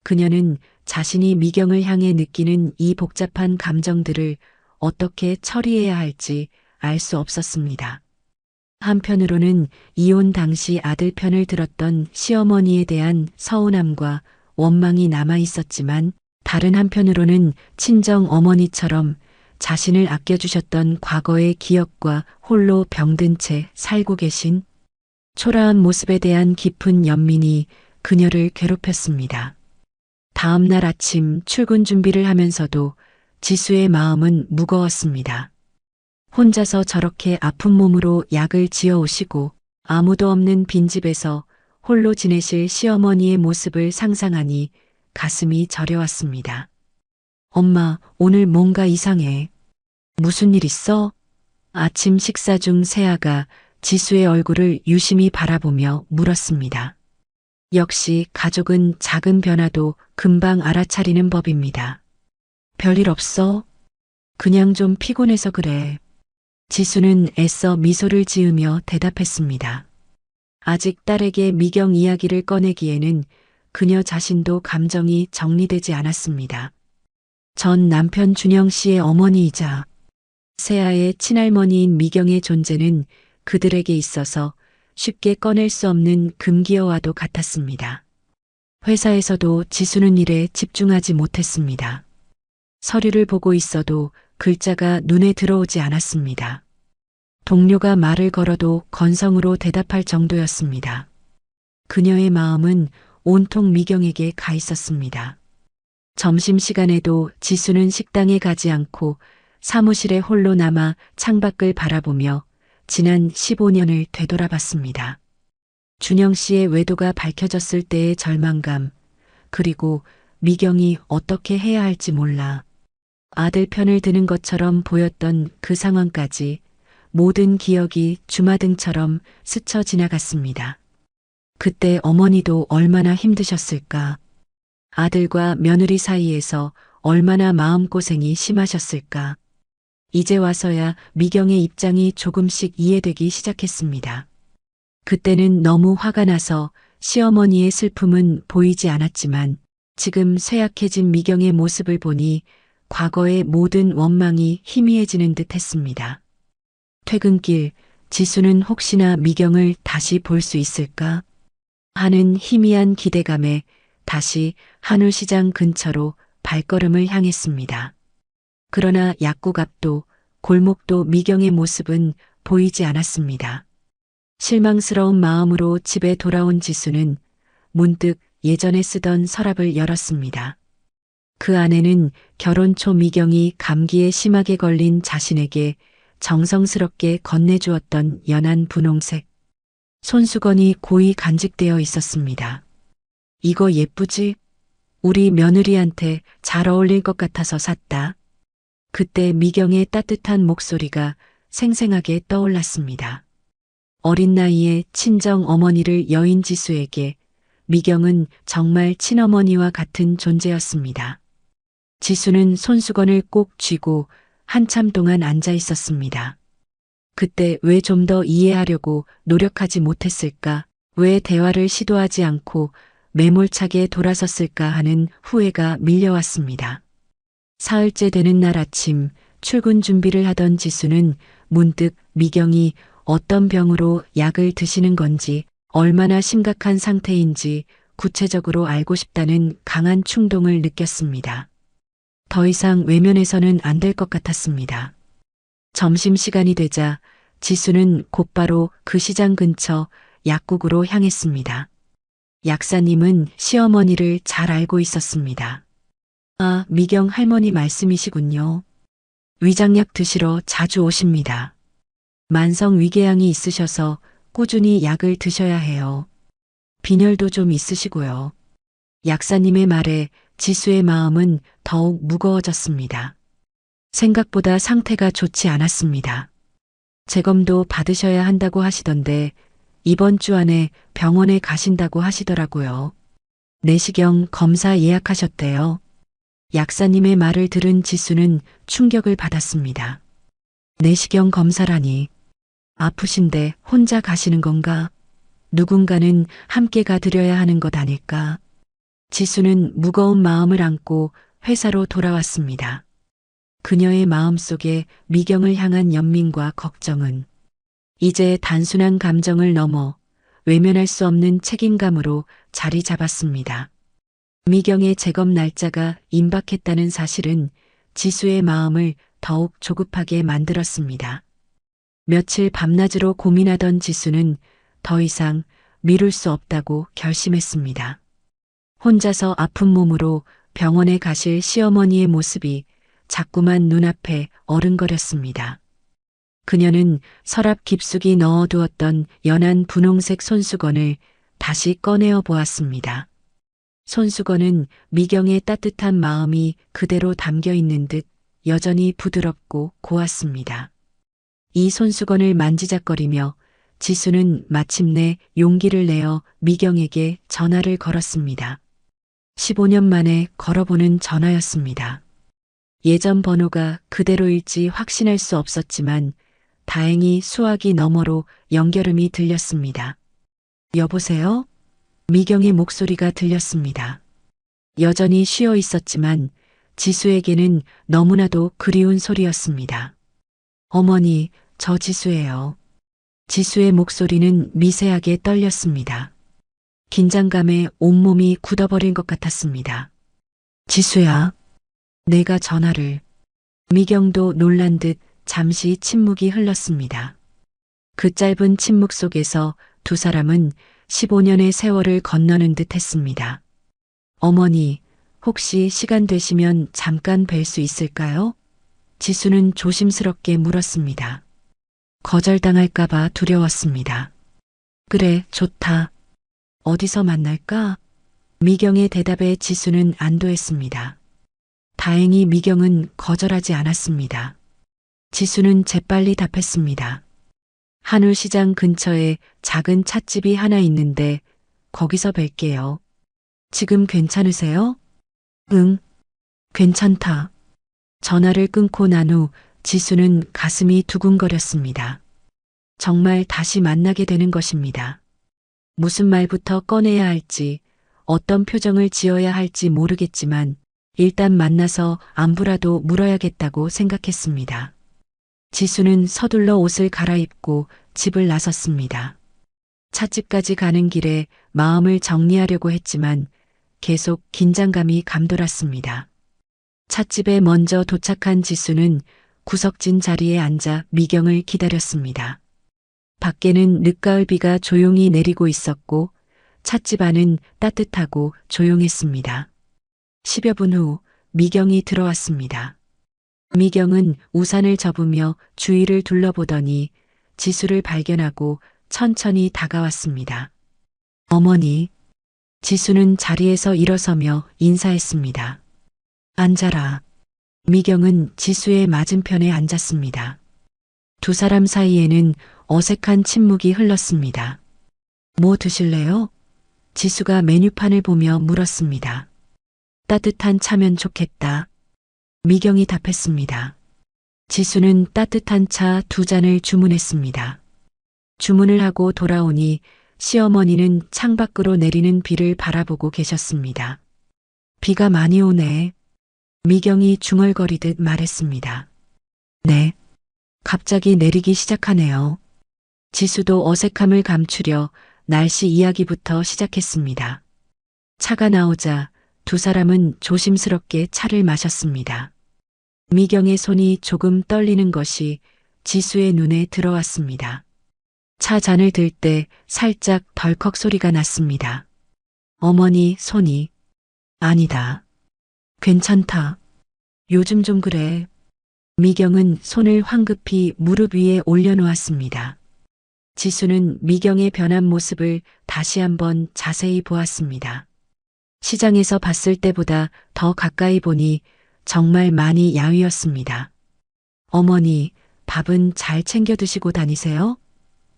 그녀는 자신이 미경을 향해 느끼는 이 복잡한 감정들을 어떻게 처리해야 할지 알 수 없었습니다. 한편으로는 이혼 당시 아들 편을 들었던 시어머니에 대한 서운함과 원망이 남아 있었지만 다른 한편으로는 친정 어머니처럼 자신을 아껴주셨던 과거의 기억과 홀로 병든 채 살고 계신 초라한 모습에 대한 깊은 연민이 그녀를 괴롭혔습니다. 다음 날 아침 출근 준비를 하면서도 지수의 마음은 무거웠습니다. 혼자서 저렇게 아픈 몸으로 약을 지어 오시고 아무도 없는 빈집에서 홀로 지내실 시어머니의 모습을 상상하니 가슴이 저려왔습니다. 엄마, 오늘 뭔가 이상해. 무슨 일 있어? 아침 식사 중 세아가 지수의 얼굴을 유심히 바라보며 물었습니다. 역시 가족은 작은 변화도 금방 알아차리는 법입니다. 별일 없어? 그냥 좀 피곤해서 그래. 지수는 애써 미소를 지으며 대답했습니다. 아직 딸에게 미경 이야기를 꺼내기에는 그녀 자신도 감정이 정리되지 않았습니다. 전 남편 준영 씨의 어머니이자 세아의 친할머니인 미경의 존재는 그들에게 있어서 쉽게 꺼낼 수 없는 금기어와도 같았습니다. 회사에서도 지수는 일에 집중하지 못했습니다. 서류를 보고 있어도 글자가 눈에 들어오지 않았습니다. 동료가 말을 걸어도 건성으로 대답할 정도였습니다. 그녀의 마음은 온통 미경에게 가 있었습니다. 점심시간에도 지수는 식당에 가지 않고 사무실에 홀로 남아 창밖을 바라보며 지난 15년을 되돌아봤습니다. 준영 씨의 외도가 밝혀졌을 때의 절망감, 그리고 미경이 어떻게 해야 할지 몰라 아들 편을 드는 것처럼 보였던 그 상황까지 모든 기억이 주마등처럼 스쳐 지나갔습니다. 그때 어머니도 얼마나 힘드셨을까? 아들과 며느리 사이에서 얼마나 마음고생이 심하셨을까? 이제 와서야 미경의 입장이 조금씩 이해되기 시작했습니다. 그때는 너무 화가 나서 시어머니의 슬픔은 보이지 않았지만 지금 쇠약해진 미경의 모습을 보니 과거의 모든 원망이 희미해지는 듯 했습니다. 퇴근길 지수는 혹시나 미경을 다시 볼 수 있을까 하는 희미한 기대감에 다시 한울시장 근처로 발걸음을 향했습니다. 그러나 약국 앞도 골목도 미경의 모습은 보이지 않았습니다. 실망스러운 마음으로 집에 돌아온 지수는 문득 예전에 쓰던 서랍을 열었습니다. 그 안에는 결혼 초 미경이 감기에 심하게 걸린 자신에게 정성스럽게 건네주었던 연한 분홍색 손수건이 고이 간직되어 있었습니다. 이거 예쁘지? 우리 며느리한테 잘 어울릴 것 같아서 샀다. 그때 미경의 따뜻한 목소리가 생생하게 떠올랐습니다. 어린 나이에 친정 어머니를 여인 지수에게 미경은 정말 친어머니와 같은 존재였습니다. 지수는 손수건을 꼭 쥐고 한참 동안 앉아 있었습니다. 그때 왜 좀 더 이해하려고 노력하지 못했을까? 왜 대화를 시도하지 않고 매몰차게 돌아섰을까 하는 후회가 밀려왔습니다. 사흘째 되는 날 아침 출근 준비를 하던 지수는 문득 미경이 어떤 병으로 약을 드시는 건지, 얼마나 심각한 상태인지 구체적으로 알고 싶다는 강한 충동을 느꼈습니다. 더 이상 외면해서는 안 될 것 같았습니다. 점심시간이 되자 지수는 곧바로 그 시장 근처 약국으로 향했습니다. 약사님은 시어머니를 잘 알고 있었습니다. 아, 미경 할머니 말씀이시군요. 위장약 드시러 자주 오십니다. 만성 위궤양이 있으셔서 꾸준히 약을 드셔야 해요. 빈혈도 좀 있으시고요. 약사님의 말에 지수의 마음은 더욱 무거워졌습니다. 생각보다 상태가 좋지 않았습니다. 재검도 받으셔야 한다고 하시던데 이번 주 안에 병원에 가신다고 하시더라고요. 내시경 검사 예약하셨대요. 약사님의 말을 들은 지수는 충격을 받았습니다. 내시경 검사라니. 아프신데 혼자 가시는 건가? 누군가는 함께 가드려야 하는 것 아닐까? 지수는 무거운 마음을 안고 회사로 돌아왔습니다. 그녀의 마음속에 미경을 향한 연민과 걱정은 이제 단순한 감정을 넘어 외면할 수 없는 책임감으로 자리 잡았습니다. 미경의 재검 날짜가 임박했다는 사실은 지수의 마음을 더욱 조급하게 만들었습니다. 며칠 밤낮으로 고민하던 지수는 더 이상 미룰 수 없다고 결심했습니다. 혼자서 아픈 몸으로 병원에 가실 시어머니의 모습이 자꾸만 눈앞에 어른거렸습니다. 그녀는 서랍 깊숙이 넣어두었던 연한 분홍색 손수건을 다시 꺼내어 보았습니다. 손수건은 미경의 따뜻한 마음이 그대로 담겨 있는 듯 여전히 부드럽고 고왔습니다. 이 손수건을 만지작거리며 지수는 마침내 용기를 내어 미경에게 전화를 걸었습니다. 15년 만에 걸어보는 전화였습니다. 예전 번호가 그대로일지 확신할 수 없었지만 다행히 수화기 너머로 연결음이 들렸습니다. 여보세요? 미경의 목소리가 들렸습니다. 여전히 쉬어 있었지만 지수에게는 너무나도 그리운 소리였습니다. 어머니, 저 지수예요. 지수의 목소리는 미세하게 떨렸습니다. 긴장감에 온몸이 굳어버린 것 같았습니다. 지수야, 내가 전화를. 미경도 놀란 듯 잠시 침묵이 흘렀습니다. 그 짧은 침묵 속에서 두 사람은 15년의 세월을 건너는 듯 했습니다. 어머니, 혹시 시간 되시면 잠깐 뵐 수 있을까요? 지수는 조심스럽게 물었습니다. 거절당할까봐 두려웠습니다. 그래, 좋다. 어디서 만날까? 미경의 대답에 지수는 안도했습니다. 다행히 미경은 거절하지 않았습니다. 지수는 재빨리 답했습니다. 한울시장 근처에 작은 찻집이 하나 있는데 거기서 뵐게요. 지금 괜찮으세요? 응, 괜찮다. 전화를 끊고 난 후 지수는 가슴이 두근거렸습니다. 정말 다시 만나게 되는 것입니다. 무슨 말부터 꺼내야 할지, 어떤 표정을 지어야 할지 모르겠지만 일단 만나서 안부라도 물어야겠다고 생각했습니다. 지수는 서둘러 옷을 갈아입고 집을 나섰습니다. 찻집까지 가는 길에 마음을 정리하려고 했지만 계속 긴장감이 감돌았습니다. 찻집에 먼저 도착한 지수는 구석진 자리에 앉아 미경을 기다렸습니다. 밖에는 늦가을 비가 조용히 내리고 있었고 찻집 안은 따뜻하고 조용했습니다. 10여 분 후 미경이 들어왔습니다. 미경은 우산을 접으며 주위를 둘러보더니 지수를 발견하고 천천히 다가왔습니다. 어머니. 지수는 자리에서 일어서며 인사했습니다. 앉아라. 미경은 지수의 맞은편에 앉았습니다. 두 사람 사이에는 어색한 침묵이 흘렀습니다. 뭐 드실래요? 지수가 메뉴판을 보며 물었습니다. 따뜻한 차면 좋겠다. 미경이 답했습니다. 지수는 따뜻한 차 2잔을 주문했습니다. 주문을 하고 돌아오니 시어머니는 창밖으로 내리는 비를 바라보고 계셨습니다. 비가 많이 오네. 미경이 중얼거리듯 말했습니다. 네. 갑자기 내리기 시작하네요. 지수도 어색함을 감추려 날씨 이야기부터 시작했습니다. 차가 나오자 두 사람은 조심스럽게 차를 마셨습니다. 미경의 손이 조금 떨리는 것이 지수의 눈에 들어왔습니다. 차 잔을 들 때 살짝 덜컥 소리가 났습니다. 어머니 손이 아니다. 괜찮다. 요즘 좀 그래. 미경은 손을 황급히 무릎 위에 올려놓았습니다. 지수는 미경의 변한 모습을 다시 한번 자세히 보았습니다. 시장에서 봤을 때보다 더 가까이 보니 정말 많이 야위었습니다. 어머니, 밥은 잘 챙겨 드시고 다니세요?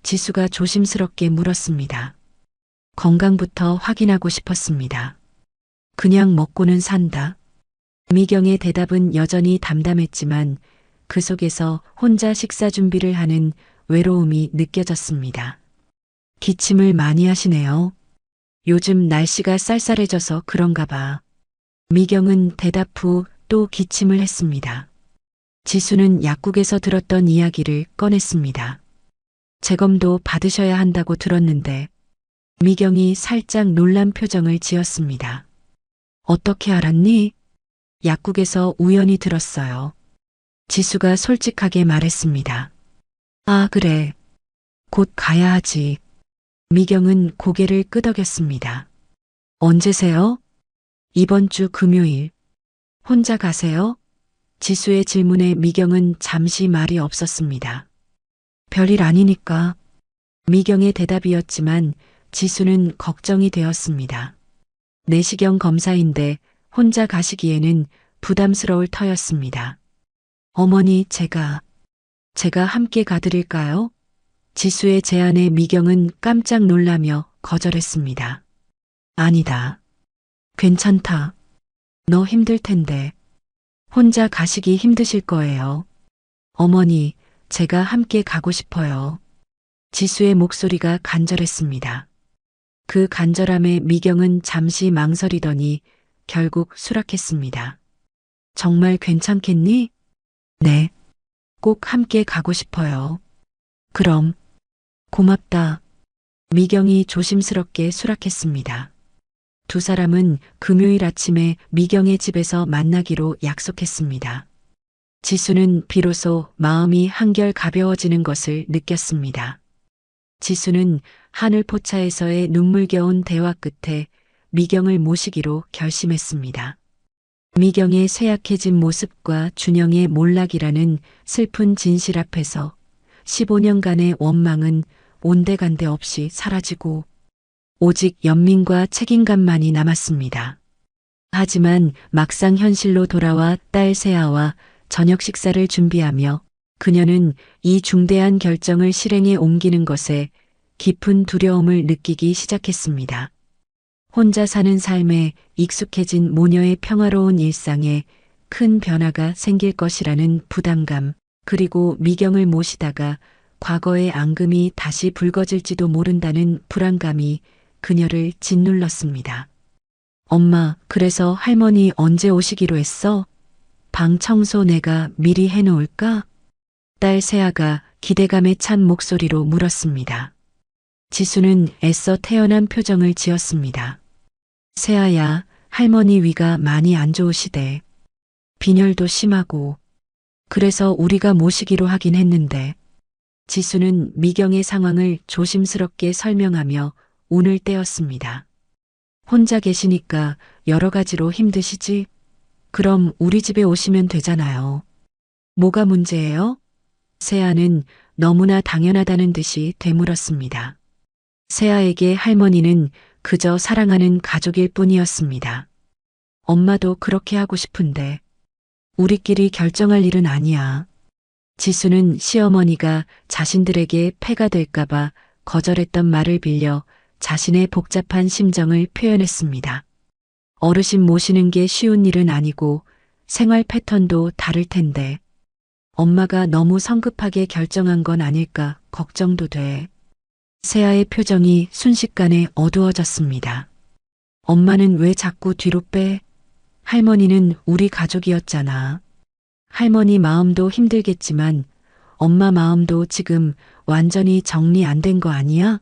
지수가 조심스럽게 물었습니다. 건강부터 확인하고 싶었습니다. 그냥 먹고는 산다. 미경의 대답은 여전히 담담했지만 그 속에서 혼자 식사 준비를 하는 외로움이 느껴졌습니다. 기침을 많이 하시네요. 요즘 날씨가 쌀쌀해져서 그런가 봐. 미경은 대답 후 또 기침을 했습니다. 지수는 약국에서 들었던 이야기를 꺼냈습니다. 재검도 받으셔야 한다고 들었는데 미경이 살짝 놀란 표정을 지었습니다. 어떻게 알았니? 약국에서 우연히 들었어요. 지수가 솔직하게 말했습니다. 아, 그래. 곧 가야 하지. 미경은 고개를 끄덕였습니다. 언제세요? 이번 주 금요일. 혼자 가세요? 지수의 질문에 미경은 잠시 말이 없었습니다. 별일 아니니까. 미경의 대답이었지만 지수는 걱정이 되었습니다. 내시경 검사인데 혼자 가시기에는 부담스러울 터였습니다. 어머니, 제가 함께 가드릴까요? 지수의 제안에 미경은 깜짝 놀라며 거절했습니다. 아니다. 괜찮다. 너 힘들 텐데. 혼자 가시기 힘드실 거예요. 어머니, 제가 함께 가고 싶어요. 지수의 목소리가 간절했습니다. 그 간절함에 미경은 잠시 망설이더니 결국 수락했습니다. 정말 괜찮겠니? 네. 꼭 함께 가고 싶어요. 그럼. 고맙다. 미경이 조심스럽게 수락했습니다. 두 사람은 금요일 아침에 미경의 집에서 만나기로 약속했습니다. 지수는 비로소 마음이 한결 가벼워지는 것을 느꼈습니다. 지수는 하늘 포차에서의 눈물겨운 대화 끝에 미경을 모시기로 결심했습니다. 미경의 쇠약해진 모습과 준영의 몰락이라는 슬픈 진실 앞에서 15년간의 원망은 온데간데 없이 사라지고 오직 연민과 책임감만이 남았습니다. 하지만 막상 현실로 돌아와 딸 세아와 저녁 식사를 준비하며 그녀는 이 중대한 결정을 실행에 옮기는 것에 깊은 두려움을 느끼기 시작했습니다. 혼자 사는 삶에 익숙해진 모녀의 평화로운 일상에 큰 변화가 생길 것이라는 부담감, 그리고 미경을 모시다가 과거의 앙금이 다시 붉어질지도 모른다는 불안감이 그녀를 짓눌렀습니다. 엄마, 그래서 할머니 언제 오시기로 했어? 방 청소 내가 미리 해놓을까? 딸 세아가 기대감에 찬 목소리로 물었습니다. 지수는 애써 태연한 표정을 지었습니다. 세아야, 할머니 위가 많이 안 좋으시대. 빈혈도 심하고. 그래서 우리가 모시기로 하긴 했는데. 지수는 미경의 상황을 조심스럽게 설명하며 운을 떼었습니다. 혼자 계시니까 여러 가지로 힘드시지? 그럼 우리 집에 오시면 되잖아요. 뭐가 문제예요? 세아는 너무나 당연하다는 듯이 되물었습니다. 세아에게 할머니는 그저 사랑하는 가족일 뿐이었습니다. 엄마도 그렇게 하고 싶은데 우리끼리 결정할 일은 아니야. 지수는 시어머니가 자신들에게 폐가 될까봐 거절했던 말을 빌려 자신의 복잡한 심정을 표현했습니다. 어르신 모시는 게 쉬운 일은 아니고 생활 패턴도 다를 텐데 엄마가 너무 성급하게 결정한 건 아닐까 걱정도 돼. 세아의 표정이 순식간에 어두워졌습니다. 엄마는 왜 자꾸 뒤로 빼? 할머니는 우리 가족이었잖아. 할머니 마음도 힘들겠지만 엄마 마음도 지금 완전히 정리 안 된 거 아니야?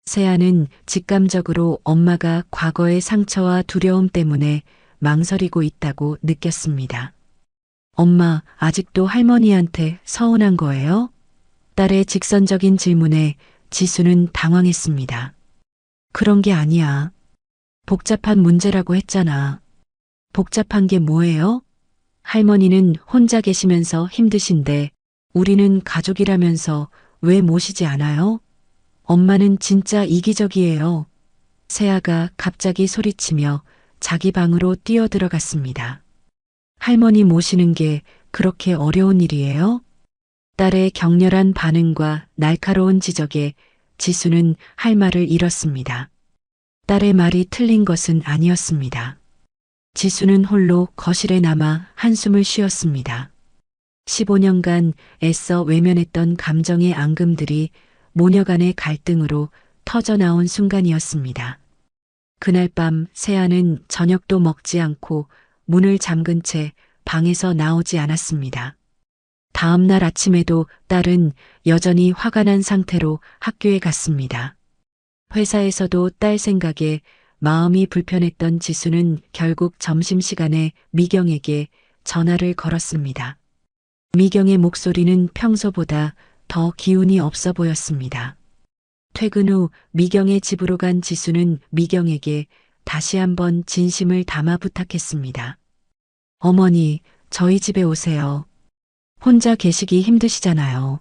세아는 직감적으로 엄마가 과거의 상처와 두려움 때문에 망설이고 있다고 느꼈습니다. 엄마, 아직도 할머니한테 서운한 거예요? 딸의 직선적인 질문에 지수는 당황했습니다. 그런 게 아니야. 복잡한 문제라고 했잖아. 복잡한 게 뭐예요? 할머니는 혼자 계시면서 힘드신데 우리는 가족이라면서 왜 모시지 않아요? 엄마는 진짜 이기적이에요. 세아가 갑자기 소리치며 자기 방으로 뛰어들어갔습니다. 할머니 모시는 게 그렇게 어려운 일이에요? 딸의 격렬한 반응과 날카로운 지적에 지수는 할 말을 잃었습니다. 딸의 말이 틀린 것은 아니었습니다. 지수는 홀로 거실에 남아 한숨을 쉬었습니다. 15년간 애써 외면했던 감정의 앙금들이 모녀 간의 갈등으로 터져나온 순간이었습니다. 그날 밤 세아는 저녁도 먹지 않고 문을 잠근 채 방에서 나오지 않았습니다. 다음 날 아침에도 딸은 여전히 화가 난 상태로 학교에 갔습니다. 회사에서도 딸 생각에 마음이 불편했던 지수는 결국 점심시간에 미경에게 전화를 걸었습니다. 미경의 목소리는 평소보다 더 기운이 없어 보였습니다. 퇴근 후 미경의 집으로 간 지수는 미경에게 다시 한번 진심을 담아 부탁했습니다. 어머니, 저희 집에 오세요. 혼자 계시기 힘드시잖아요.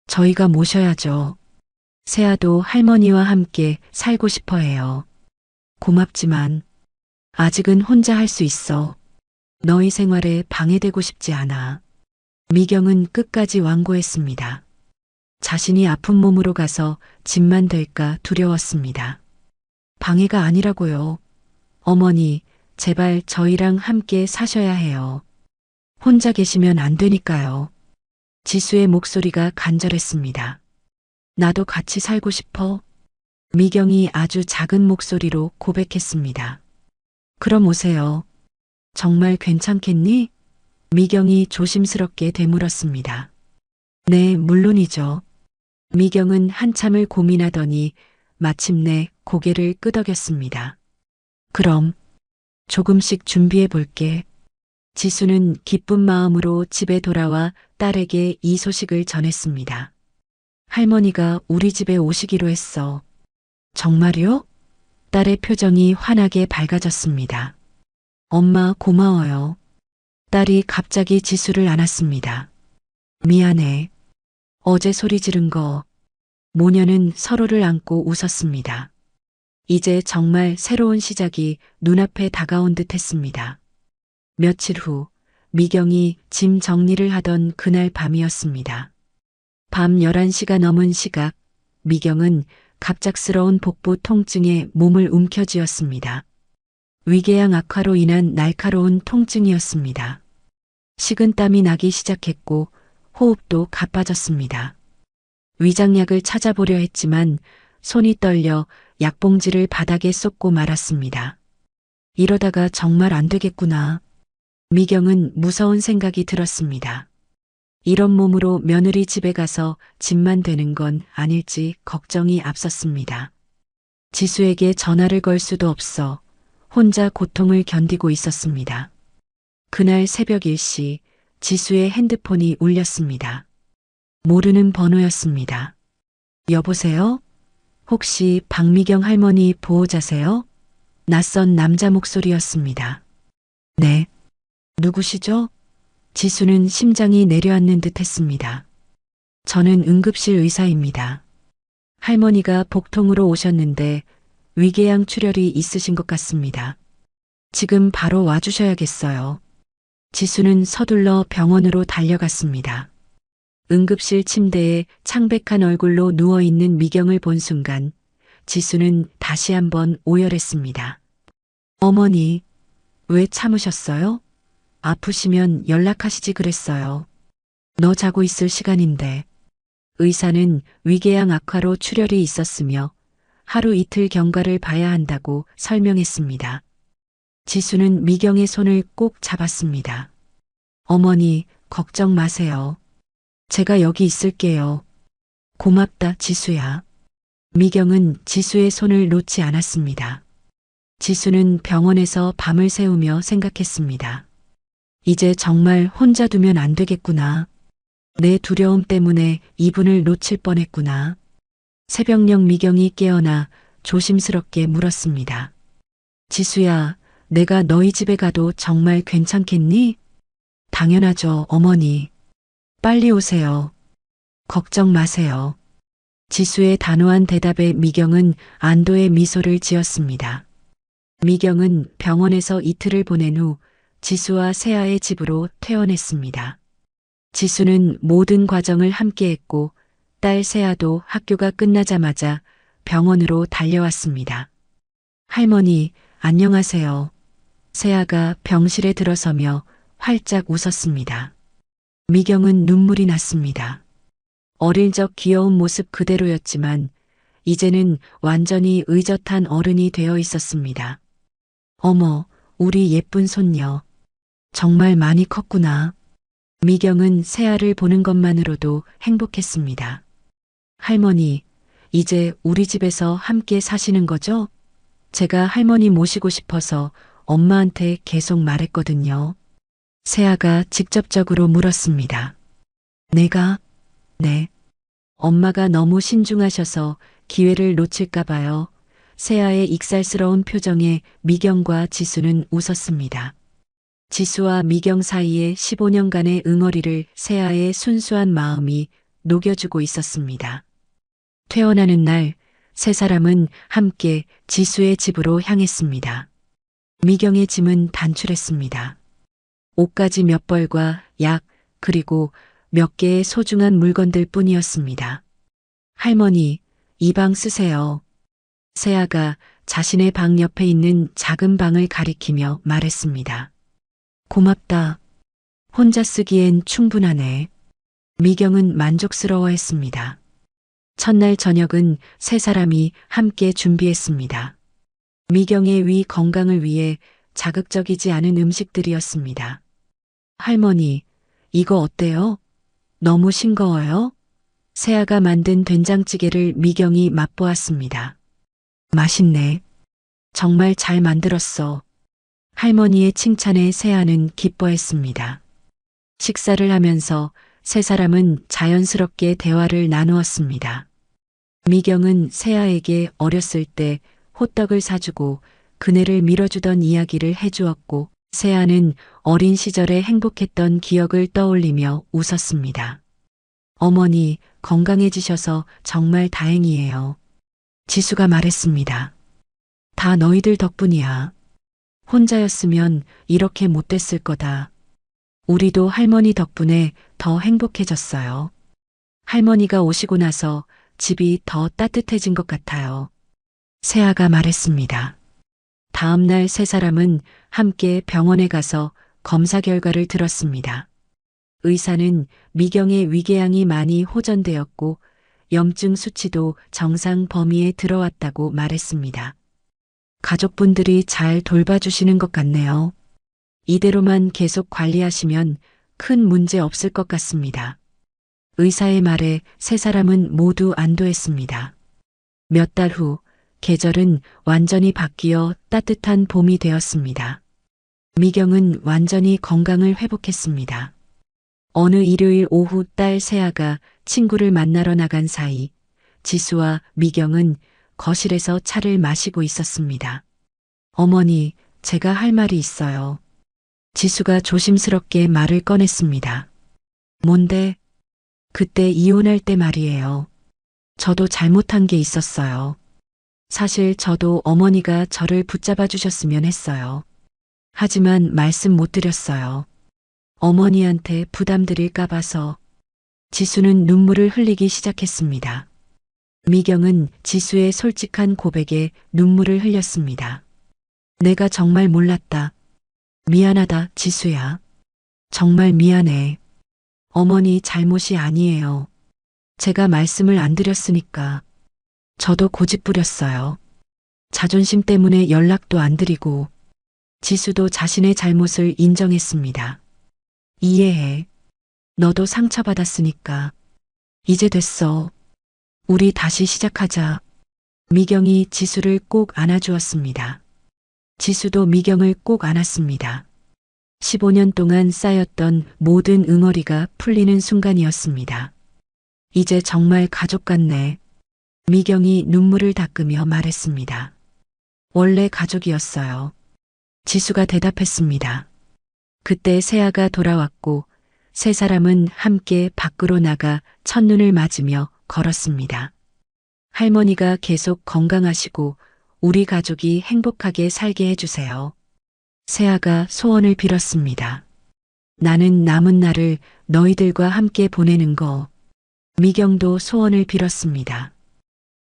저희가 모셔야죠. 세아도 할머니와 함께 살고 싶어 해요. 고맙지만 아직은 혼자 할 수 있어. 너희 생활에 방해되고 싶지 않아. 미경은 끝까지 완고했습니다. 자신이 아픈 몸으로 가서 집만 될까 두려웠습니다. 방해가 아니라고요. 어머니, 제발 저희랑 함께 사셔야 해요. 혼자 계시면 안 되니까요. 지수의 목소리가 간절했습니다. 나도 같이 살고 싶어. 미경이 아주 작은 목소리로 고백했습니다. 그럼 오세요. 정말 괜찮겠니? 미경이 조심스럽게 되물었습니다. 네, 물론이죠. 미경은 한참을 고민하더니 마침내 고개를 끄덕였습니다. 그럼 조금씩 준비해 볼게. 지수는 기쁜 마음으로 집에 돌아와 딸에게 이 소식을 전했습니다. 할머니가 우리 집에 오시기로 했어. 정말요? 딸의 표정이 환하게 밝아졌습니다. 엄마 고마워요. 딸이 갑자기 지수를 안았습니다. 미안해. 어제 소리 지른 거. 모녀는 서로를 안고 웃었습니다. 이제 정말 새로운 시작이 눈앞에 다가온 듯 했습니다. 며칠 후 미경이 짐 정리를 하던 그날 밤이었습니다. 밤 11시가 넘은 시각, 미경은 갑작스러운 복부 통증에 몸을 움켜쥐었습니다. 위궤양 악화로 인한 날카로운 통증이었습니다. 식은땀이 나기 시작했고 호흡도 가빠졌습니다. 위장약을 찾아보려 했지만 손이 떨려 약봉지를 바닥에 쏟고 말았습니다. 이러다가 정말 안 되겠구나. 미경은 무서운 생각이 들었습니다. 이런 몸으로 며느리 집에 가서 집만 되는 건 아닐지 걱정이 앞섰습니다. 지수에게 전화를 걸 수도 없어 혼자 고통을 견디고 있었습니다. 그날 새벽 1시 지수의 핸드폰이 울렸습니다. 모르는 번호였습니다. 여보세요? 혹시 박미경 할머니 보호자세요? 낯선 남자 목소리였습니다. 네. 누구시죠? 지수는 심장이 내려앉는 듯 했습니다. 저는 응급실 의사입니다. 할머니가 복통으로 오셨는데 위궤양 출혈이 있으신 것 같습니다. 지금 바로 와주셔야겠어요. 지수는 서둘러 병원으로 달려갔습니다. 응급실 침대에 창백한 얼굴로 누워있는 미경을 본 순간 지수는 다시 한번 오열했습니다. 어머니, 왜 참으셨어요? 아프시면 연락하시지 그랬어요. 너 자고 있을 시간인데. 의사는 위궤양 악화로 출혈이 있었으며 하루 이틀 경과를 봐야 한다고 설명했습니다. 지수는 미경의 손을 꼭 잡았습니다. 어머니, 걱정 마세요. 제가 여기 있을게요. 고맙다, 지수야. 미경은 지수의 손을 놓지 않았습니다. 지수는 병원에서 밤을 새우며 생각했습니다. 이제 정말 혼자 두면 안 되겠구나. 내 두려움 때문에 이분을 놓칠 뻔했구나. 새벽녘 미경이 깨어나 조심스럽게 물었습니다. 지수야, 내가 너희 집에 가도 정말 괜찮겠니? 당연하죠, 어머니. 빨리 오세요. 걱정 마세요. 지수의 단호한 대답에 미경은 안도의 미소를 지었습니다. 미경은 병원에서 이틀을 보낸 후 지수와 세아의 집으로 퇴원했습니다. 지수는 모든 과정을 함께했고 딸 세아도 학교가 끝나자마자 병원으로 달려왔습니다. 할머니, 안녕하세요. 세아가 병실에 들어서며 활짝 웃었습니다. 미경은 눈물이 났습니다. 어릴 적 귀여운 모습 그대로였지만 이제는 완전히 의젓한 어른이 되어 있었습니다. 어머, 우리 예쁜 손녀. 정말 많이 컸구나. 미경은 세아를 보는 것만으로도 행복했습니다. 할머니, 이제 우리 집에서 함께 사시는 거죠? 제가 할머니 모시고 싶어서 엄마한테 계속 말했거든요. 세아가 직접적으로 물었습니다. 내가? 네. 엄마가 너무 신중하셔서 기회를 놓칠까 봐요. 세아의 익살스러운 표정에 미경과 지수는 웃었습니다. 지수와 미경 사이에 15년간의 응어리를 세아의 순수한 마음이 녹여주고 있었습니다. 퇴원하는 날, 세 사람은 함께 지수의 집으로 향했습니다. 미경의 짐은 단출했습니다. 옷가지 몇 벌과 약, 그리고 몇 개의 소중한 물건들 뿐이었습니다. 할머니, 이 방 쓰세요. 세아가 자신의 방 옆에 있는 작은 방을 가리키며 말했습니다. 고맙다. 혼자 쓰기엔 충분하네. 미경은 만족스러워했습니다. 첫날 저녁은 세 사람이 함께 준비했습니다. 미경의 위 건강을 위해 자극적이지 않은 음식들이었습니다. 할머니, 이거 어때요? 너무 싱거워요? 세아가 만든 된장찌개를 미경이 맛보았습니다. 맛있네. 정말 잘 만들었어. 할머니의 칭찬에 세아는 기뻐했습니다. 식사를 하면서 세 사람은 자연스럽게 대화를 나누었습니다. 미경은 세아에게 어렸을 때 호떡을 사주고 그네를 밀어주던 이야기를 해주었고 세아는 어린 시절에 행복했던 기억을 떠올리며 웃었습니다. 어머니, 건강해지셔서 정말 다행이에요. 지수가 말했습니다. 다 너희들 덕분이야. 혼자였으면 이렇게 못 됐을 거다. 우리도 할머니 덕분에 더 행복해졌어요. 할머니가 오시고 나서 집이 더 따뜻해진 것 같아요. 세아가 말했습니다. 다음 날 세 사람은 함께 병원에 가서 검사 결과를 들었습니다. 의사는 미경의 위궤양이 많이 호전되었고 염증 수치도 정상 범위에 들어왔다고 말했습니다. 가족분들이 잘 돌봐주시는 것 같네요. 이대로만 계속 관리하시면 큰 문제 없을 것 같습니다. 의사의 말에 세 사람은 모두 안도했습니다. 몇 달 후 계절은 완전히 바뀌어 따뜻한 봄이 되었습니다. 미경은 완전히 건강을 회복했습니다. 어느 일요일 오후 딸 세아가 친구를 만나러 나간 사이 지수와 미경은 거실에서 차를 마시고 있었습니다. 어머니, 제가 할 말이 있어요. 지수가 조심스럽게 말을 꺼냈습니다. 뭔데? 그때 이혼할 때 말이에요. 저도 잘못한 게 있었어요. 사실 저도 어머니가 저를 붙잡아 주셨으면 했어요. 하지만 말씀 못 드렸어요. 어머니한테 부담 드릴까 봐서. 지수는 눈물을 흘리기 시작했습니다. 미경은 지수의 솔직한 고백에 눈물을 흘렸습니다. 내가 정말 몰랐다. 미안하다, 지수야. 정말 미안해. 어머니 잘못이 아니에요. 제가 말씀을 안 드렸으니까. 저도 고집 부렸어요. 자존심 때문에 연락도 안 드리고, 지수도 자신의 잘못을 인정했습니다. 이해해. 너도 상처받았으니까. 이제 됐어. 우리 다시 시작하자. 미경이 지수를 꼭 안아주었습니다. 지수도 미경을 꼭 안았습니다. 15년 동안 쌓였던 모든 응어리가 풀리는 순간이었습니다. 이제 정말 가족 같네. 미경이 눈물을 닦으며 말했습니다. 원래 가족이었어요. 지수가 대답했습니다. 그때 세아가 돌아왔고 세 사람은 함께 밖으로 나가 첫눈을 맞으며 걸었습니다. 할머니가 계속 건강하시고 우리 가족이 행복하게 살게 해주세요. 세아가 소원을 빌었습니다. 나는 남은 날을 너희들과 함께 보내는 거. 미경도 소원을 빌었습니다.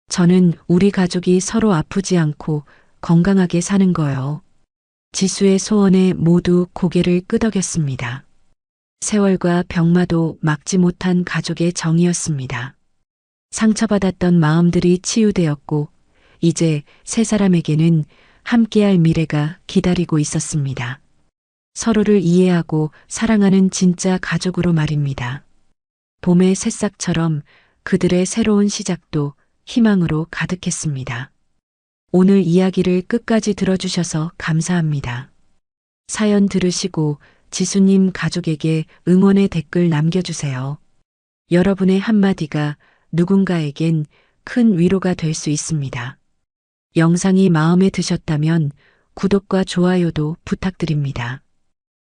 저는 우리 가족이 서로 아프지 않고 건강하게 사는 거요. 지수의 소원에 모두 고개를 끄덕였습니다. 세월과 병마도 막지 못한 가족의 정이었습니다. 상처받았던 마음들이 치유되었고 이제 세 사람에게는 함께할 미래가 기다리고 있었습니다. 서로를 이해하고 사랑하는 진짜 가족으로 말입니다. 봄의 새싹처럼 그들의 새로운 시작도 희망으로 가득했습니다. 오늘 이야기를 끝까지 들어주셔서 감사합니다. 사연 들으시고 지수님 가족에게 응원의 댓글 남겨주세요. 여러분의 한마디가 누군가에겐 큰 위로가 될 수 있습니다. 영상이 마음에 드셨다면 구독과 좋아요도 부탁드립니다.